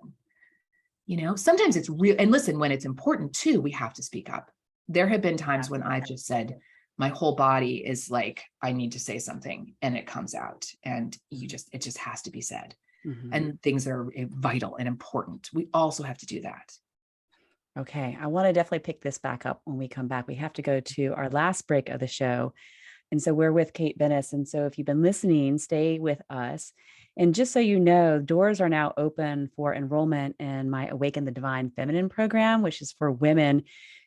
You know, sometimes it's real. And listen, when it's important too, we have to speak up. There have been times when I've just said, my whole body is like, I need to say something, and it comes out, and it just has to be said. Mhm. And things are vital and important. We also have to do that. Okay, I want to definitely pick this back up when we come back. We have to go to our last break of the show. And so we're with Kate Bennis. And so if you've been listening, stay with us. And just so you know, doors are now open for enrollment in my Awaken the Divine Feminine program, which is for women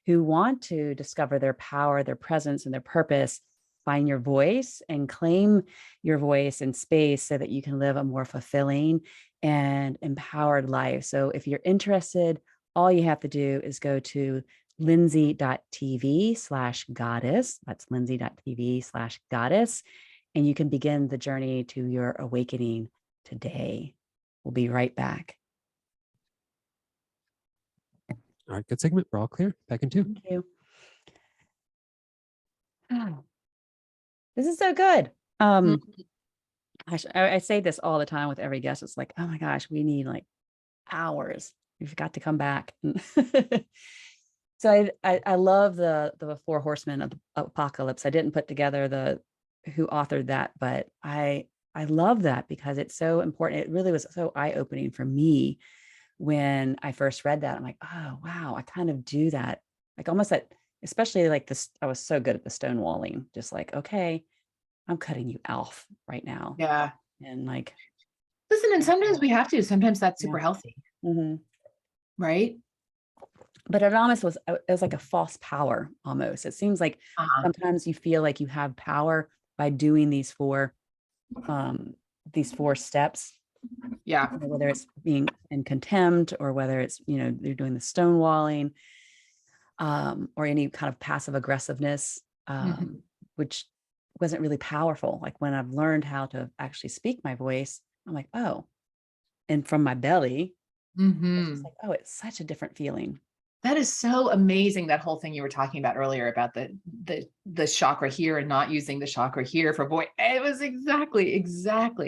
who want to discover their power, their presence, and their purpose, find your voice and claim your voice and space so that you can live a more fulfilling and empowered life. So if you're interested, all you have to do is go to Lynsie.tv/goddess. That's Lynsie.tv/goddess. And you can begin the journey to your awakening today. We'll be right back. All right, good segment. We're all clear. Back in 2. Thank you. Oh, this is so good. I say this all the time with every guest. It's like, oh my gosh, we need like hours. We've got to come back. So I love the 4 horsemen of the apocalypse. I didn't put together who authored that, but I love that because it's so important. It really was so eye-opening for me when I first read that. I'm like, oh wow, I kind of do that. Like almost that, especially like this, I was so good at the stonewalling, just like, okay, I'm cutting you off right now. Yeah. And like, listen, and sometimes we have to, sometimes that's super Yeah. healthy, mhm. right? But it was like a false power almost. It seems like sometimes you feel like you have power by doing these 4 steps. Yeah. Whether it's being in contempt or whether it's, you're doing the stonewalling, or any kind of passive aggressiveness, which wasn't really powerful. Like when I've learned how to actually speak my voice, I'm like, oh, and from my belly, it's just like, oh, it's such a different feeling. That is so amazing. That whole thing you were talking about earlier about the chakra here and not using the chakra here for voice. It was exactly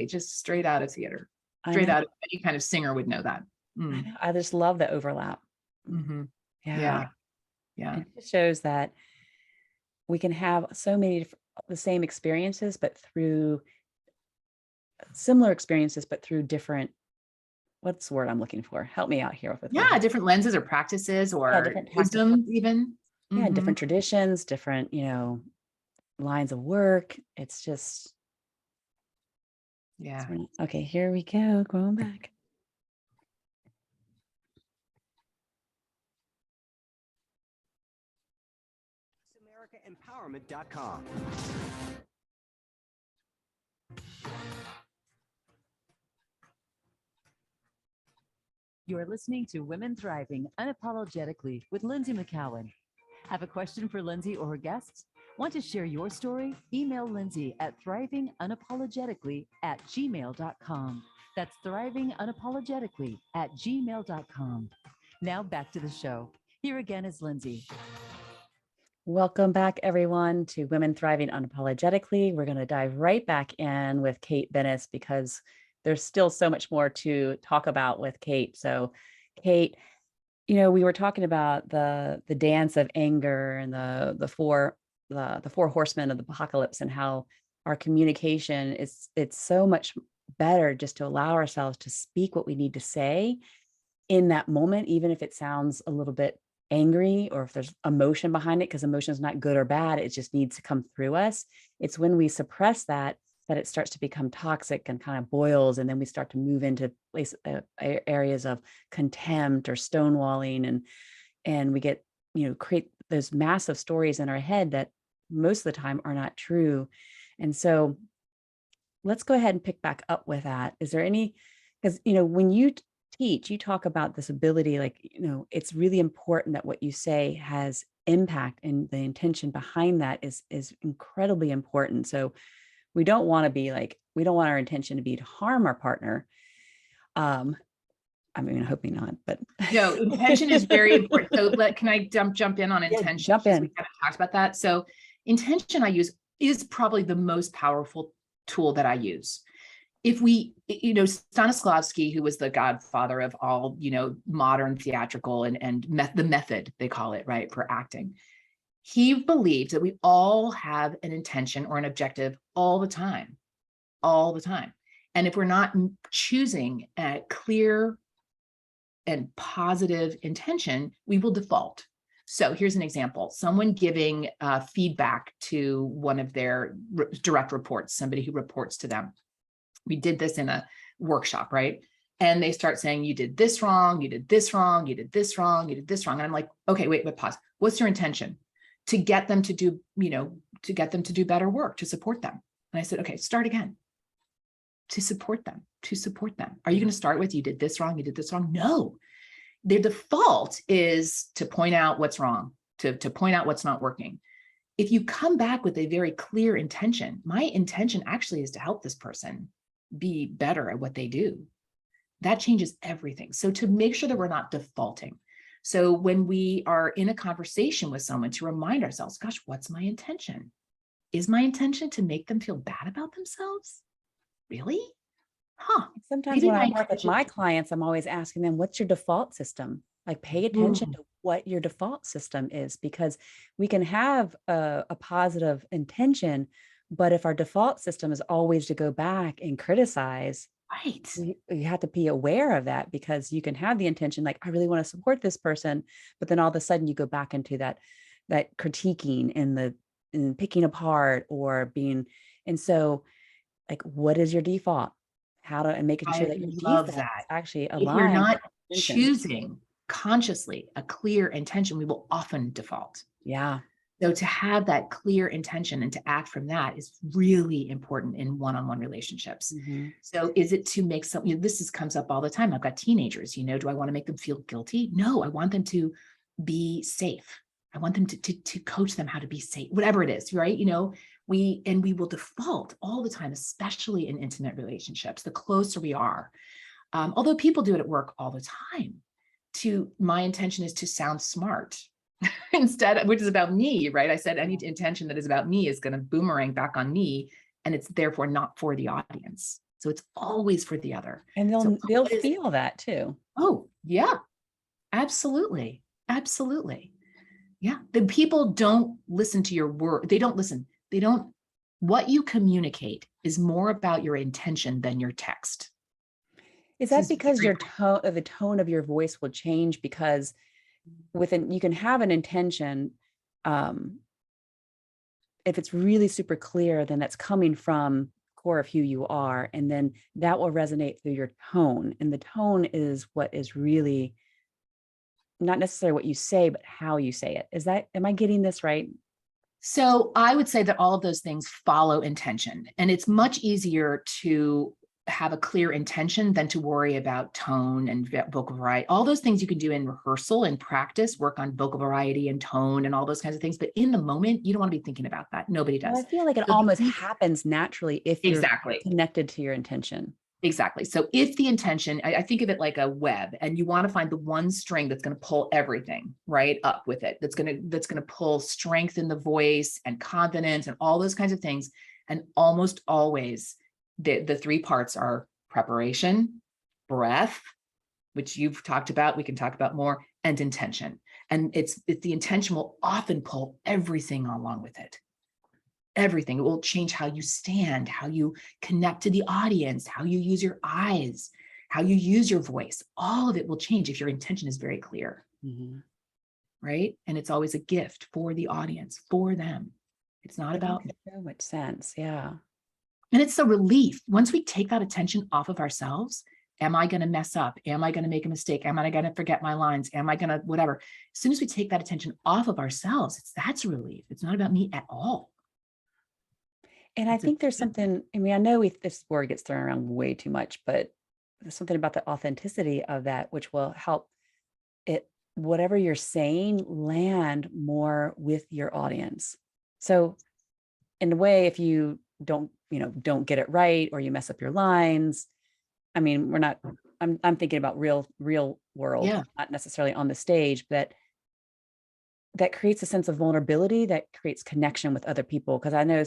just straight out of theater, straight out of any kind of singer would know that. I know. I just love the overlap. Yeah. It just shows that we can have so many the same experiences, but through similar experiences, but through different, what's the word I'm looking for? Help me out here with different lenses or practices or different wisdom even. different traditions, different, lines of work. It's just, okay, here we go, going back. AmericaEmpowerment.com. You're listening to Women Thriving Unapologetically with Lynsie McKeown. Have a question for Lynsie or her guests? Want to share your story? Email Lynsie at thrivingunapologetically@gmail.com. That's thrivingunapologetically@gmail.com. Now back to the show. Here again is Lynsie. Welcome back, everyone, to Women Thriving Unapologetically. We're going to dive right back in with Kate Bennis because there's still so much more to talk about with Kate. So, Kate, we were talking about the dance of anger and the 4 horsemen of the apocalypse and how our communication it's so much better just to allow ourselves to speak what we need to say in that moment, even if it sounds a little bit angry or if there's emotion behind it, because emotion is not good or bad. It just needs to come through us. It's when we suppress that it starts to become toxic and kind of boils. And then we start to move into areas of contempt or stonewalling. And we get, create those massive stories in our head that most of the time are not true. And so let's go ahead and pick back up with that. Is there any, because, when you teach, you talk about this ability, it's really important that what you say has impact, and the intention behind that is incredibly important. So we don't want to be like, we don't want our intention to be to harm our partner. I mean, hoping not, but no, intention is very important. So can I jump in on intention? jump in. We haven't talked about that. So intention I use is probably the most powerful tool that I use. If we, Stanislavski, who was the godfather of all, modern theatrical and the method, they call it, right, for acting. He believed that we all have an intention or an objective all the time. And if we're not choosing a clear and positive intention, we will default. So here's an example. Someone giving feedback to one of their direct reports, somebody who reports to them. We did this in a workshop, right? And they start saying, you did this wrong, you did this wrong, you did this wrong, you did this wrong. And I'm like, okay, wait, pause. What's your intention? To get them to do, to get them to do better work, to support them. And I said, okay, start again. To support them. Are you going to start with, you did this wrong, you did this wrong? No. Their default is to point out what's wrong, to point out what's not working. If you come back with a very clear intention, my intention actually is to help this person be better at what they do. That changes everything. So to make sure that we're not defaulting. So when we are in a conversation with someone, to remind ourselves, gosh, what's my intention? Is my intention to make them feel bad about themselves? Really? Huh. Sometimes Maybe when I my work with my clients, I'm always asking them, what's your default system? Like, pay attention to what your default system is, because we can have a positive intention, but if our default system is always to go back and criticize, right, you have to be aware of that, because you can have the intention, like, I really want to support this person, but then all of a sudden you go back into that critiquing and picking apart or being, and so, like, what is your default? And making sure that your love default that. is actually If we're aligned not with intention. choosing consciously a clear intention, we will often default. Yeah. So to have that clear intention and to act from that is really important in one-on-one relationships. Mm-hmm. So is it to make comes up all the time. I've got teenagers, do I want to make them feel guilty? No, I want them to be safe. I want them to coach them how to be safe, whatever it is, right? We will default all the time, especially in intimate relationships, the closer we are. Although people do it at work all the time. My intention is to sound smart instead, which is about me, right? I said any intention that is about me is going to boomerang back on me, and it's therefore not for the audience. So it's always for the other. And they'll feel that too. Oh, yeah, absolutely. Absolutely. Yeah. The people don't listen to your word. They don't listen. What you communicate is more about your intention than your text. Is that because the tone of your voice will change? Because you can have an intention, if it's really super clear, then that's coming from core of who you are, and then that will resonate through your tone. And the tone is what is really not necessarily what you say, but how you say it. Am I getting this right? So I would say that all of those things follow intention, and it's much easier to have a clear intention than to worry about tone and vocal variety. All those things you can do in rehearsal and practice, work on vocal variety and tone and all those kinds of things. But in the moment, you don't want to be thinking about that. Nobody does. Well, I feel like it almost happens naturally if you're connected to your intention. Exactly. So if the intention, I think of it like a web, and you want to find the one string that's going to pull everything right up with it. That's going to pull strength in the voice and confidence and all those kinds of things. And almost always the three parts are preparation, breath, which you've talked about, we can talk about more, and intention. And it's the intention will often pull everything along with it. Everything. It will change how you stand, how you connect to the audience, how you use your eyes, how you use your voice. All of it will change if your intention is very clear. Mm-hmm. Right? And it's always a gift for the audience, for them. It's not about makes so much sense. Yeah. And it's a relief. Once we take that attention off of ourselves, am I going to mess up? Am I going to make a mistake? Am I going to forget my lines? Am I going to whatever? As soon as we take that attention off of ourselves, that's a relief. It's not about me at all. And I think there's something, I mean, I know this word gets thrown around way too much, but there's something about the authenticity of that, which will help whatever you're saying, land more with your audience. So in a way, if you don't don't get it right, or you mess up your lines. I mean, I'm thinking about real world, Yeah. not necessarily on the stage, but that creates a sense of vulnerability that creates connection with other people. Because I know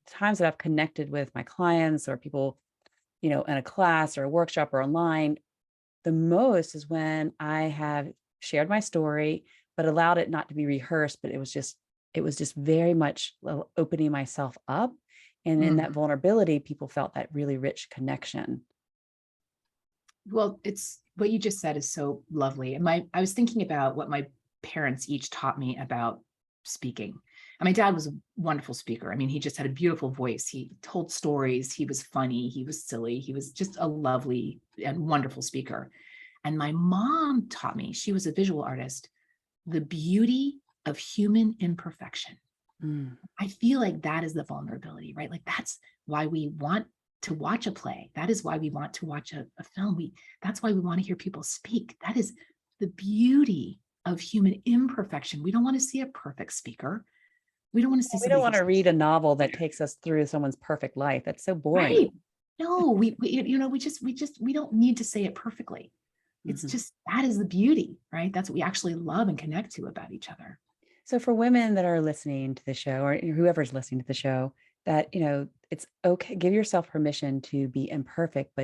times that I've connected with my clients or people, in a class or a workshop or online, the most is when I have shared my story, but allowed it not to be rehearsed, but it was just very much opening myself up. And in that vulnerability, people felt that really rich connection. Well, it's what you just said is so lovely. And I was thinking about what my parents each taught me about speaking. And my dad was a wonderful speaker. I mean, he just had a beautiful voice. He told stories. He was funny. He was silly. He was just a lovely and wonderful speaker. And my mom taught me, she was a visual artist, the beauty of human imperfection. I feel like that is the vulnerability, right? Like that's why we want to watch a play. That is why we want to watch a film. That's why we want to hear people speak. That is the beauty of human imperfection. We don't want to see a perfect speaker. We don't want to see We don't want somebody to read a novel that takes us through someone's perfect life. That's so boring. right. No, we don't need to say it perfectly. It's just, that is the beauty, right? That's what we actually love and connect to about each other. So for women that are listening to the show, or whoever's listening to the show, that, it's okay. Give yourself permission to be imperfect,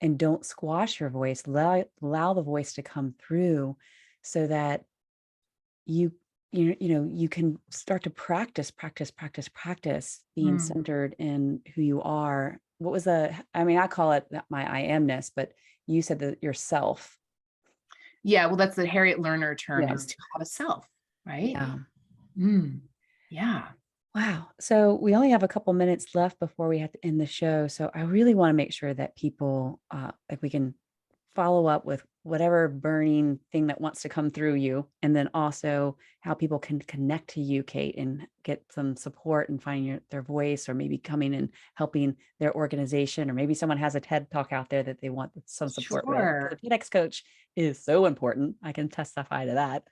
and don't squash your voice. Allow the voice to come through so that you can start to practice being centered in who you are. What was I call it my I amness, but you said that yourself. Yeah, well, that's the Harriet Lerner term, Yeah. is to have a self, right? Yeah. Yeah. Wow. So we only have a couple minutes left before we have to end the show. So I really want to make sure that people, we can follow up with whatever burning thing that wants to come through you. And then also how people can connect to you, Kate, and get some support and find their voice, or maybe coming and helping their organization, or maybe someone has a TED talk out there that they want some support with. Sure. The TEDx coach is so important. I can testify to that.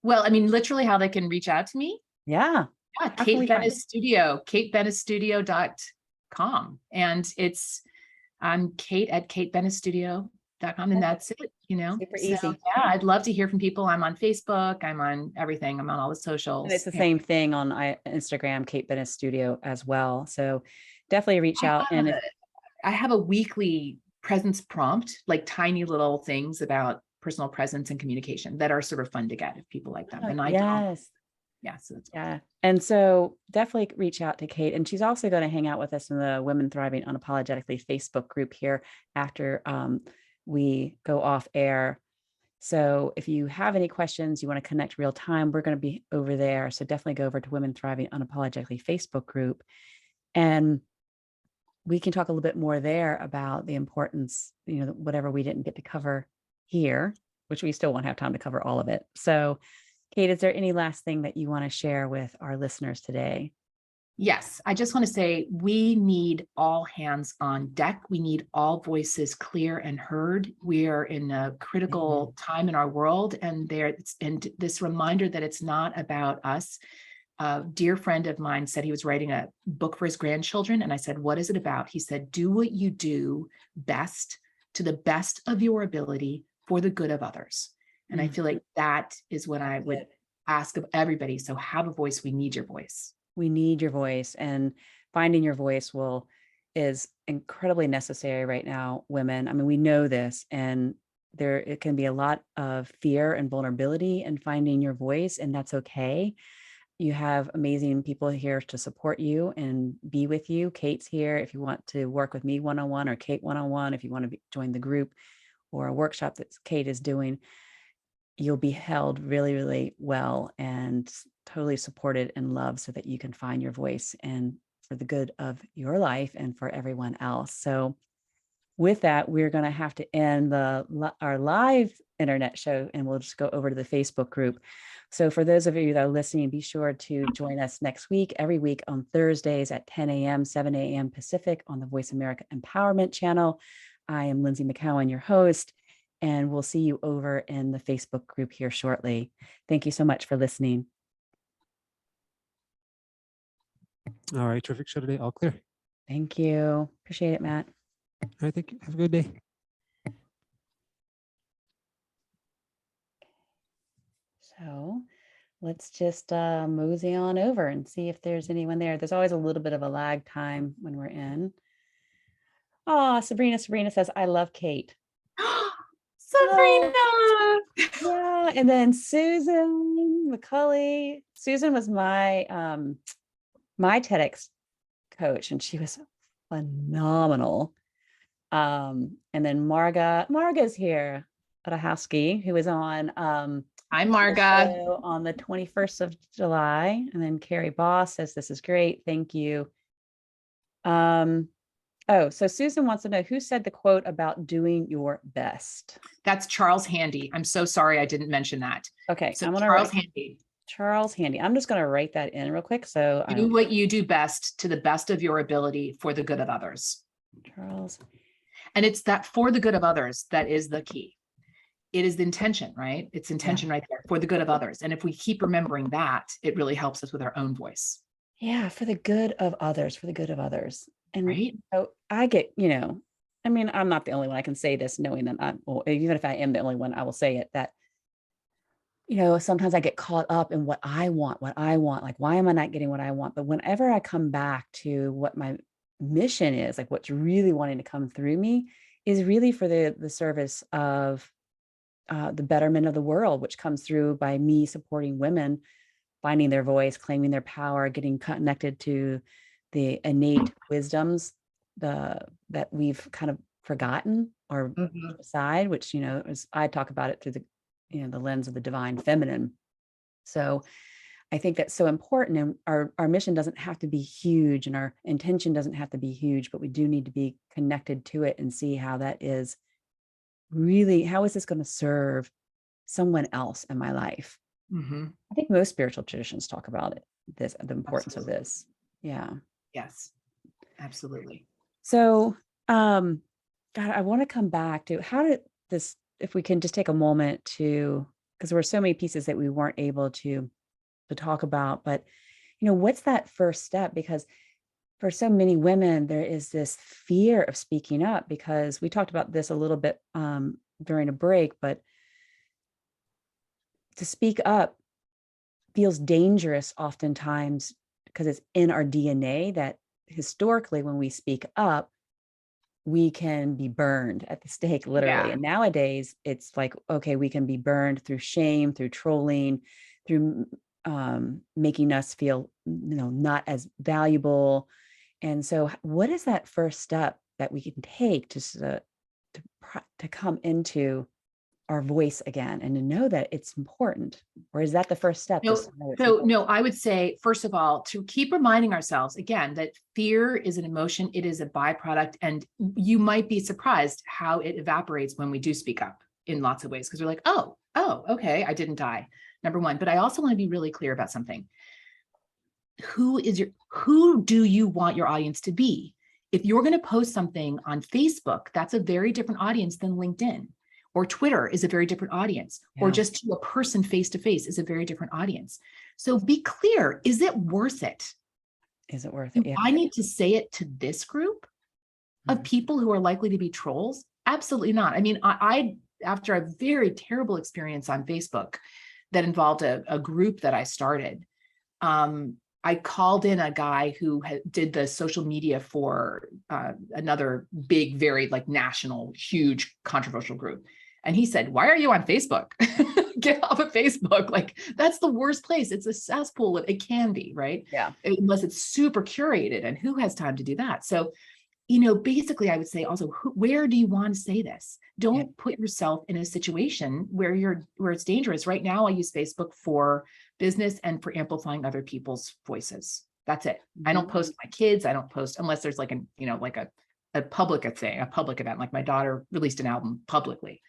Well, I mean, literally how they can reach out to me. Yeah. Yeah, Kate Bennis Studio, katebennisstudio.com. And I'm Kate at katebennisstudio.com. And that's it, Super easy. So, yeah, I'd love to hear from people. I'm on Facebook. I'm on everything. I'm on all the socials. And it's the same thing on Instagram, Kate Bennis Studio as well. So definitely reach out. And I have a weekly presence prompt, like tiny little things about personal presence and communication that are sort of fun to get if people like them. And I don't. Yeah. So that's yeah. And so definitely reach out to Kate. And she's also going to hang out with us in the Women Thriving Unapologetically Facebook group here after we go off air. So if you have any questions, you want to connect real time, we're going to be over there. So definitely go over to Women Thriving Unapologetically Facebook group. And we can talk a little bit more there about the importance, whatever we didn't get to cover here, which we still won't have time to cover all of it. So Kate, is there any last thing that you want to share with our listeners today? Yes, I just want to say we need all hands on deck. We need all voices clear and heard. We are in a critical time in our world, and this reminder that it's not about us. A dear friend of mine said he was writing a book for his grandchildren, and I said, "What is it about?" He said, "Do what you do best, to the best of your ability, for the good of others." And I feel like that is what I would ask of everybody. So have a voice. We need your voice. We need your voice, and finding your voice is incredibly necessary right now, women. I mean, we know this, and it can be a lot of fear and vulnerability in finding your voice, and that's okay. You have amazing people here to support you and be with you. Kate's here if you want to work with me one-on-one, or Kate one-on-one if you want to join the group or a workshop that Kate is doing. You'll be held really, really well and totally supported and loved, so that you can find your voice and for the good of your life and for everyone else. So with that, we're going to have to end our live internet show, and we'll just go over to the Facebook group. So for those of you that are listening, be sure to join us next week, every week on Thursdays at 10 a.m., 7 a.m. Pacific on the Voice America Empowerment Channel. I am Lynsie McKeown, your host, and we'll see you over in the Facebook group here shortly. Thank you so much for listening. All right, terrific show today. All clear. Thank you. Appreciate it, Matt. All right, thank you. Have a good day. So let's just mosey on over and see if there's anyone there. There's always a little bit of a lag time when we're in. Oh, Sabrina says, I love Kate. Sabrina. Yeah. And then Susan McCulley. Susan was my my TEDx coach, and she was phenomenal. And then Marga's here, Radahowski, who was on Hi, Marga. on the 21st of July. And then Carrie Boss says, this is great. Thank you. Oh, so Susan wants to know who said the quote about doing your best. That's Charles Handy. I'm so sorry I didn't mention that. Okay, So I'm gonna Charles Handy. Charles Handy. I'm just gonna write that in real quick. So Do what you do best to the best of your ability for the good of others. Charles. And it's that for the good of others that is the key. It is the intention, right? It's intention right there for the good of others. And if we keep remembering that, it really helps us with our own voice. Yeah, for the good of others, for the good of others. And right. So I get, I mean, I'm not the only one. I can say this knowing that even if I am the only one, I will say it that, sometimes I get caught up in what I want, like, why am I not getting what I want? But whenever I come back to what my mission is, like what's really wanting to come through me is really for the service of the betterment of the world, which comes through by me supporting women, finding their voice, claiming their power, getting connected to the innate wisdoms that we've kind of forgotten or aside, which, as I talk about it through the lens of the divine feminine. So I think that's so important. And our mission doesn't have to be huge and our intention doesn't have to be huge, but we do need to be connected to it and see how that is really, how is this going to serve someone else in my life? I think most spiritual traditions talk about it, the importance of this. Yeah. Yes, absolutely. So, God, I want to come back to how did this, if we can just take a moment to, because there were so many pieces that we weren't able to talk about, but, what's that first step? Because for so many women, there is this fear of speaking up, because we talked about this a little bit during a break, but to speak up feels dangerous oftentimes because it's in our DNA that historically when we speak up, we can be burned at the stake, literally. Yeah. And nowadays it's like, okay, we can be burned through shame, through trolling, through making us feel, not as valuable. And so what is that first step that we can take to come into our voice again and to know that it's important? Or is that the first step? No, I would say, first of all, to keep reminding ourselves again, that fear is an emotion. It is a byproduct. And you might be surprised how it evaporates when we do speak up in lots of ways. Because we're like, oh, okay, I didn't die. Number one, but I also want to be really clear about something. Who do you want your audience to be? If you're going to post something on Facebook, that's a very different audience than LinkedIn. Or Twitter is a very different audience, or just to a person face-to-face is a very different audience. So be clear, is it worth it? Is it worth it? Yeah. I need to say it to this group of people who are likely to be trolls? Absolutely not. I mean, I after a very terrible experience on Facebook that involved a group that I started, I called in a guy who did the social media for another big, very national, huge, controversial group. And he said, why are you on Facebook? Get off of Facebook. That's the worst place. It's a cesspool. It can be, right? Yeah. Unless it's super curated, and who has time to do that? So, basically I would say also, where do you want to say this? Don't put yourself in a situation where it's dangerous. Right now, I use Facebook for business and for amplifying other people's voices. That's it. I don't post my kids. I don't post unless there's a public event, like my daughter released an album publicly.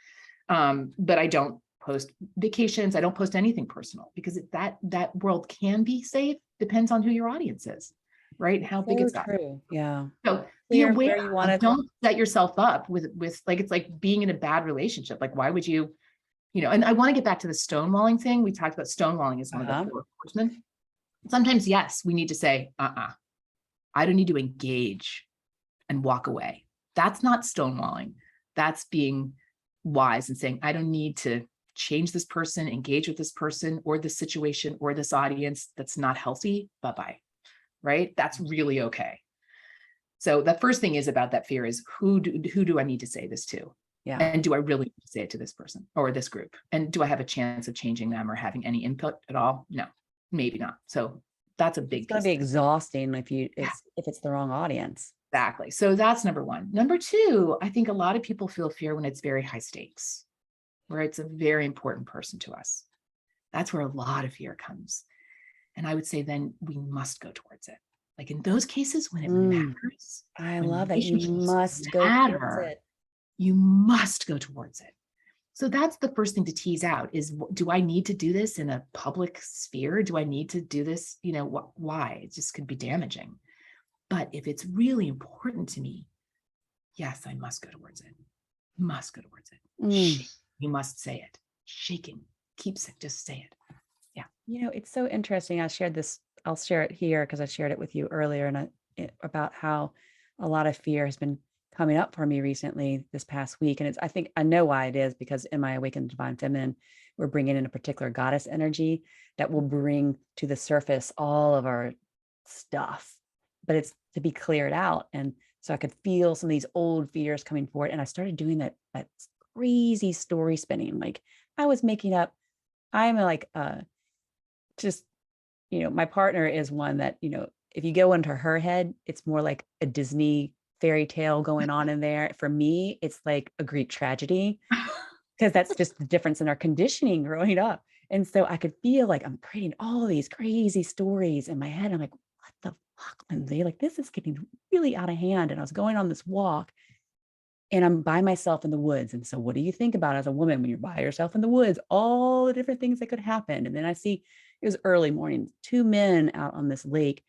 But I don't post vacations. I don't post anything personal, because that world can be safe. Depends on who your audience is, right? How big is that? True. Yeah. So be aware. Don't set yourself up with it's like being in a bad relationship. Why would you, and I want to get back to the stonewalling thing. We talked about stonewalling as one of the four horsemen. Sometimes, yes, we need to say, I don't need to engage and walk away. That's not stonewalling. That's being wise and saying, I don't need to change this person, engage with this person or this situation or this audience that's not healthy. Bye-bye. Right? That's really okay. So the first thing is about that fear is who do I need to say this to? Yeah. And do I really need to say it to this person or this group? And do I have a chance of changing them or having any input at all? No, maybe not. So that's a big It's going to be exhausting if it's the wrong audience. Exactly. So that's number one. Number two, I think a lot of people feel fear when it's very high stakes, where it's a very important person to us. That's where a lot of fear comes. And I would say then we must go towards it. Like in those cases when it matters. I when love it. You relationships must go towards it. You must go towards it. So that's the first thing to tease out is, do I need to do this in a public sphere? Do I need to do this? You know, why? It just could be damaging. But if it's really important to me, yes, I must go towards it. Must go towards it. You must say it. Shaking. Keep sick. Just say it. Yeah. You know, it's so interesting. I'll share it here because I shared it with you earlier and about how a lot of fear has been coming up for me recently this past week. And I think I know why it is, because in my Awakened Divine Feminine, we're bringing in a particular goddess energy that will bring to the surface all of our stuff, but it's to be cleared out. And so I could feel some of these old fears coming forward. And I started doing that crazy story spinning. Like I was making up, I'm like, just, you know, my partner is one that, you know, if you go into her head, it's more like a Disney fairy tale going on in there. For me, it's like a Greek tragedy, because that's just the difference in our conditioning growing up. And so I could feel like I'm creating all these crazy stories in my head. I'm like, what the fuck, Lynsie? Like this is getting really out of hand. And I was going on this walk and I'm by myself in the woods. And so what do you think about as a woman when you're by yourself in the woods? All the different things that could happen. And then I see, it was early morning, 2 men out on this lake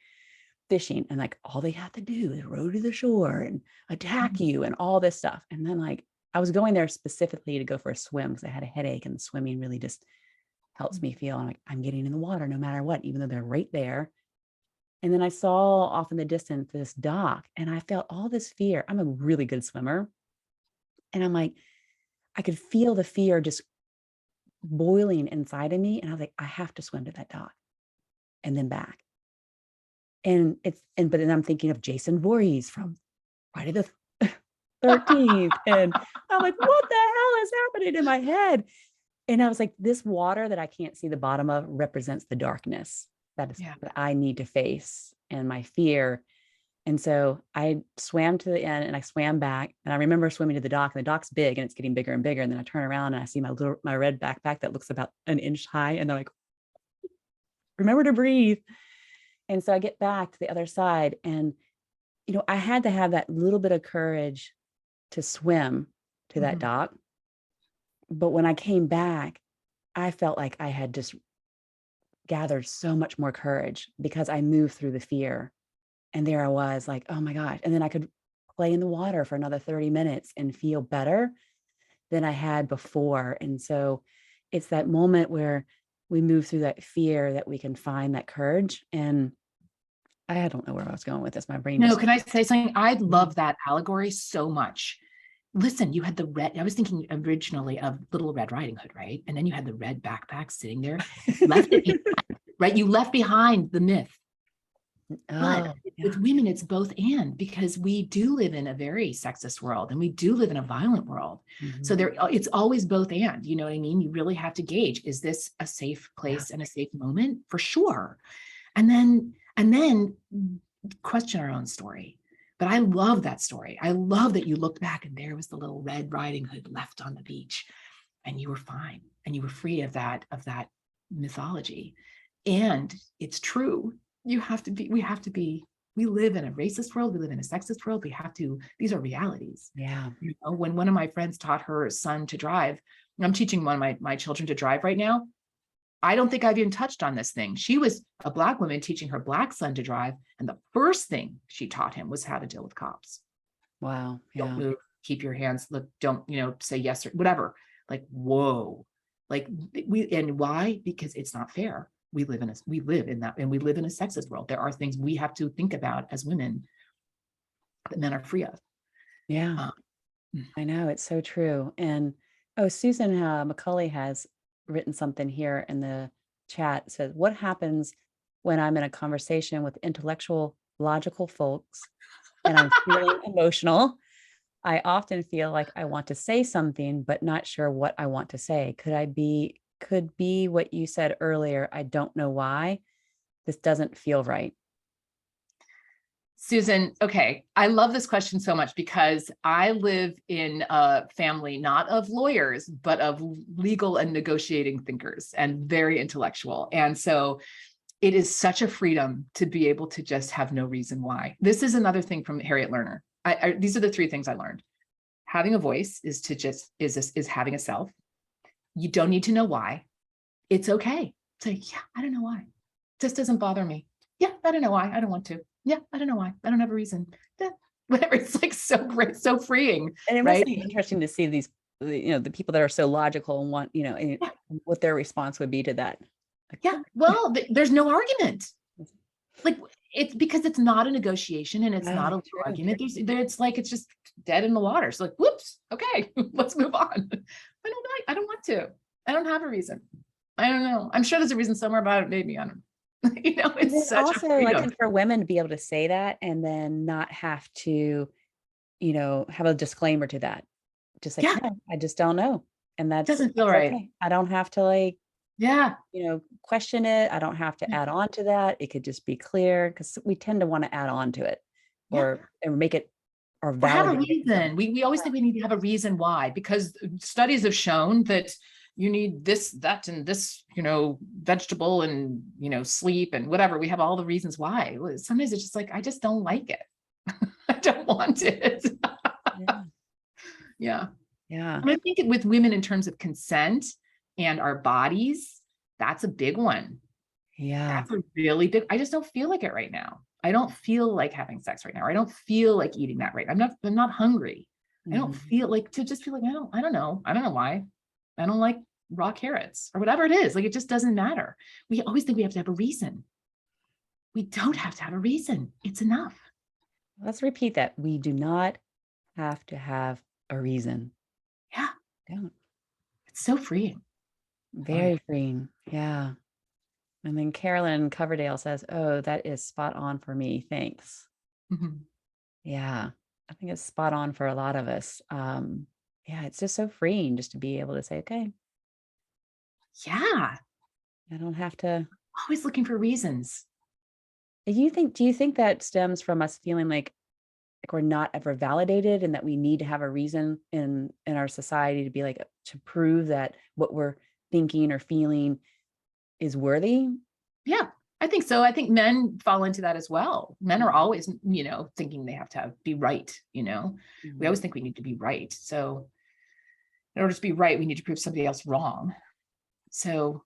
fishing, and like all they have to do is row to the shore and attack you and all this stuff. And then like I was going there specifically to go for a swim because I had a headache, and the swimming really just helps me feel like I'm getting in the water no matter what, even though they're right there. And then I saw off in the distance this dock, and I felt all this fear. I'm a really good swimmer. And I'm like, I could feel the fear just boiling inside of me. And I was like, I have to swim to that dock and then back. But then I'm thinking of Jason Voorhees from Friday the 13th. And I'm like, what the hell is happening in my head? And I was like, this water that I can't see the bottom of represents the darkness that I need to face and my fear. And so I swam to the end and I swam back, and I remember swimming to the dock, and the dock's big and it's getting bigger and bigger. And then I turn around and I see my red backpack that looks about an inch high. And they're like, remember to breathe. And so I get back to the other side, and, you know, I had to have that little bit of courage to swim to that dock. But when I came back, I felt like I had just gathered so much more courage because I moved through the fear. And there I was like, oh my gosh. And then I could play in the water for another 30 minutes and feel better than I had before. And so it's that moment where we move through that fear that we can find that courage. And I don't know where I was going with this. My brain. No, can I say something? I love that allegory so much. Listen, you had the red, I was thinking originally of Little Red Riding Hood, right? And then you had the red backpack sitting there, left it behind, right? You left behind the myth. But with women, it's both and, because we do live in a very sexist world and we do live in a violent world. So it's always both and, you know what I mean? You really have to gauge, is this a safe place and a safe moment? For sure. And then question our own story. But I love that story. I love that you looked back and there was the Little Red Riding Hood left on the beach, and you were fine and you were free of that mythology. And it's true. We live in a racist world. We live in a sexist world. These are realities. Yeah. You know, when one of my friends taught her son to drive, I'm teaching one of my children to drive right now. I don't think I've even touched on this thing. She was a Black woman teaching her Black son to drive. And the first thing she taught him was how to deal with cops. Wow. Yeah. Don't move, keep your hands, look, don't, say yes or whatever. Like, whoa. Like and why? Because it's not fair. we live in that, and we live in a sexist world. There are things we have to think about as women that men are free of. Yeah, I know, it's so true. And Susan McCauley has written something here in the chat. It says, what happens when I'm in a conversation with intellectual, logical folks and I'm feeling emotional? I often feel like I want to say something, but not sure what I want to say. Could be what you said earlier. I don't know why. This doesn't feel right. Susan, okay, I love this question so much because I live in a family not of lawyers, but of legal and negotiating thinkers and very intellectual. And so it is such a freedom to be able to just have no reason why. This is another thing from Harriet Lerner. These are the three things I learned. Having a voice is having a self. You don't need to know why. It's okay. Say, yeah, I don't know why. This doesn't bother me. Yeah, I don't know why. I don't want to. Yeah, I don't know why. I don't have a reason. Yeah, whatever. It's like so great, so freeing. And it right? must be interesting to see these, the people that are so logical and want, and what their response would be to that. Like, yeah. Well, there's no argument. Like it's because it's not a negotiation and it's not a argument. It's just dead in the water. So like, whoops. Okay, let's move on. I don't want to. I don't have a reason. I don't know. I'm sure there's a reason somewhere about it. Maybe I don't know. It's such also a freedom. like for women to be able to say that and then not have to, have a disclaimer to that. Just like, no, I just don't know. And that doesn't feel right. Okay. I don't have to question it. I don't have to add on to that. It could just be clear because we tend to want to add on to it or make it or have a reason. We always think we need to have a reason why, because studies have shown that you need this, that, and this, vegetable and, sleep and whatever. We have all the reasons why. Sometimes it's just like, I just don't like it. I don't want it. Yeah. And I think with women in terms of consent and our bodies, that's a big one. Yeah. That's a really big, I just don't feel like it right now. I don't feel like having sex right now. I don't feel like eating that right. I'm not hungry. I don't feel like to just feel like, I don't know why. I don't like raw carrots or whatever it is. Like, it just doesn't matter. We always think we have to have a reason. We don't have to have a reason. It's enough. Let's repeat that. We do not have to have a reason. Yeah. Don't. It's so freeing. Very freeing. Yeah. And then Carolyn Coverdale says, oh, that is spot on for me. Thanks. Mm-hmm. Yeah. I think it's spot on for a lot of us. It's just so freeing just to be able to say, okay. Yeah. I don't have to. Always looking for reasons. Do you think that stems from us feeling like we're not ever validated and that we need to have a reason in our society to be like, to prove that what we're thinking or feeling is worthy? Yeah, I think so. I think men fall into that as well. Men are always, thinking they have to be right. We always think we need to be right. So in order to be right, we need to prove somebody else wrong. So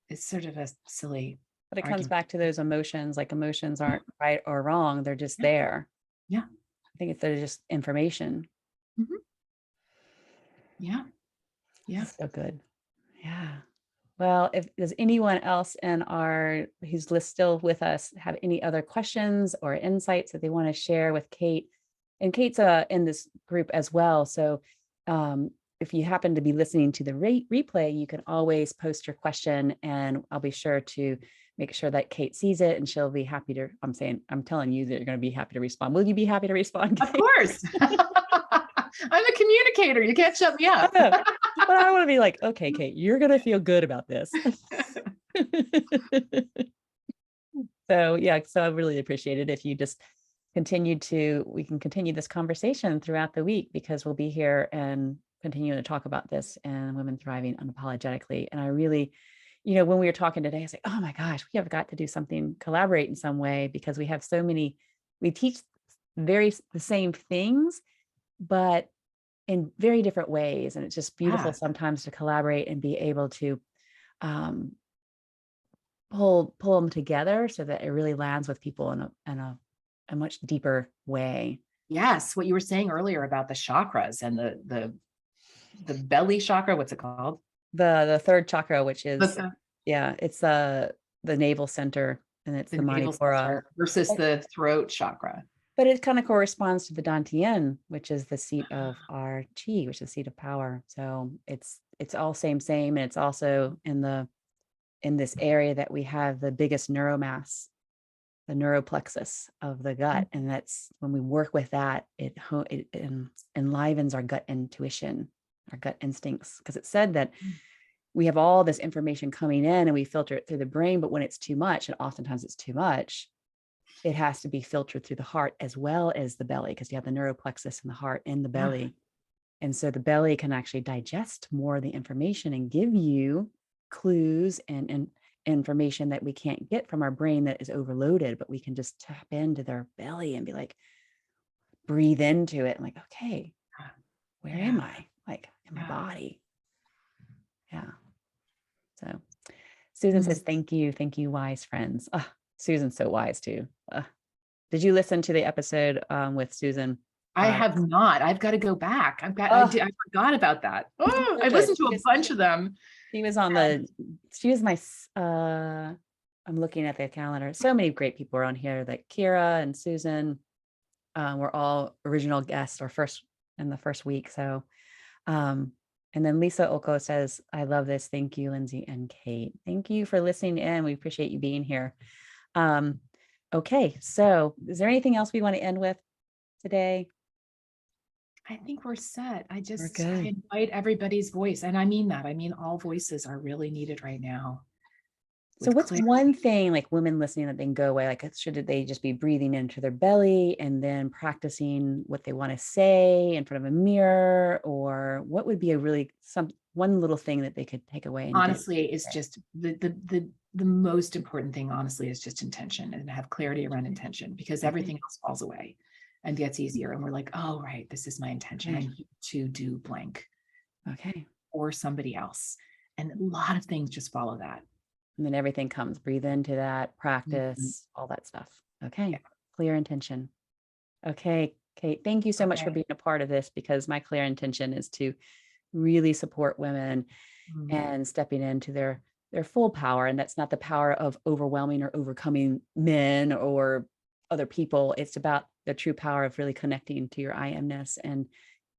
it's sort of a silly. But it comes back to those emotions. Like, emotions aren't right or wrong. They're just there. Yeah. I think they're just information. Mm-hmm. Yeah. That's so good. Yeah. Well, if there's anyone else who's still with us, have any other questions or insights that they want to share with Kate, and Kate's in this group as well. So if you happen to be listening to the replay, you can always post your question and I'll be sure to make sure that Kate sees it and she'll be happy to, I'm telling you that you're going to be happy to respond. Will you be happy to respond, Kate? Of course. I'm a communicator. You can't shut me up. But I want to be like, okay, Kate, you're going to feel good about this. So I really appreciate it if you just we can continue this conversation throughout the week, because we'll be here and continue to talk about this and women thriving unapologetically. And I really, when we were talking today, I was like, oh my gosh, we have got to do something, collaborate in some way, because we have so many, we teach the same things, but in very different ways. And it's just beautiful sometimes to collaborate and be able to pull them together so that it really lands with people in a much deeper way. Yes. What you were saying earlier about the chakras and the belly chakra, what's it called? The third chakra, which is, it's the the navel center, and it's the navel Manipura. center versus the throat chakra. But it kind of corresponds to the Dantian, which is the seat of our chi, which is the seat of power. So it's all same, and it's also in this area that we have the biggest neuromass, the neuroplexus of the gut. And that's when we work with that, it enlivens our gut intuition, our gut instincts. Because it said that we have all this information coming in and we filter it through the brain, but when it's too much, and oftentimes it's too much, it has to be filtered through the heart as well as the belly, because you have the neuroplexus in the heart and the belly. And so the belly can actually digest more of the information and give you clues and information that we can't get from our brain that is overloaded, but we can just tap into their belly and be like, breathe into it. And like, okay, where am I? Like in my body. Yeah. So Susan says, thank you, wise friends. Susan's so wise too. Did you listen to the episode with Susan? I have not. I've got to go back. I forgot about that. Oh, I listened to a bunch of them. She was on she was my, I'm looking at the calendar. So many great people are on here, like Kira and Susan were all original guests in the first week. So, and then Lisa Oko says, I love this. Thank you, Lynsie and Kate. Thank you for listening in. We appreciate you being here. Okay. So is there anything else we want to end with today? I think we're set. I invite everybody's voice. And I mean that. I mean, all voices are really needed right now. So what's one thing like women listening that they can go away? Like, should they just be breathing into their belly and then practicing what they want to say in front of a mirror? Or what would be one little thing that they could take away? Honestly, it's just the most important thing, honestly, is just intention, and have clarity around intention, because everything else falls away and gets easier. And we're like, oh, right, this is my intention. I need to do blank. Okay. Or somebody else. And a lot of things just follow that. And then everything comes, breathe into that, practice, all that stuff. Okay. Yeah. Clear intention. Okay. Kate, thank you so much for being a part of this, because my clear intention is to really support women and stepping into their full power. And that's not the power of overwhelming or overcoming men or other people. It's about the true power of really connecting to your I amness and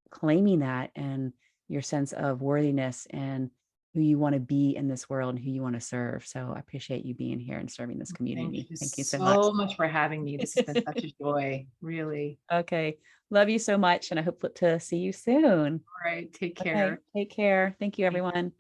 claiming that, and your sense of worthiness and who you want to be in this world and who you want to serve. So I appreciate you being here and serving this community. Thank you so much for having me. This has been such a joy, really. Okay. Love you so much. And I hope to see you soon. All right. Take care. Okay. Take care. Thank you, everyone.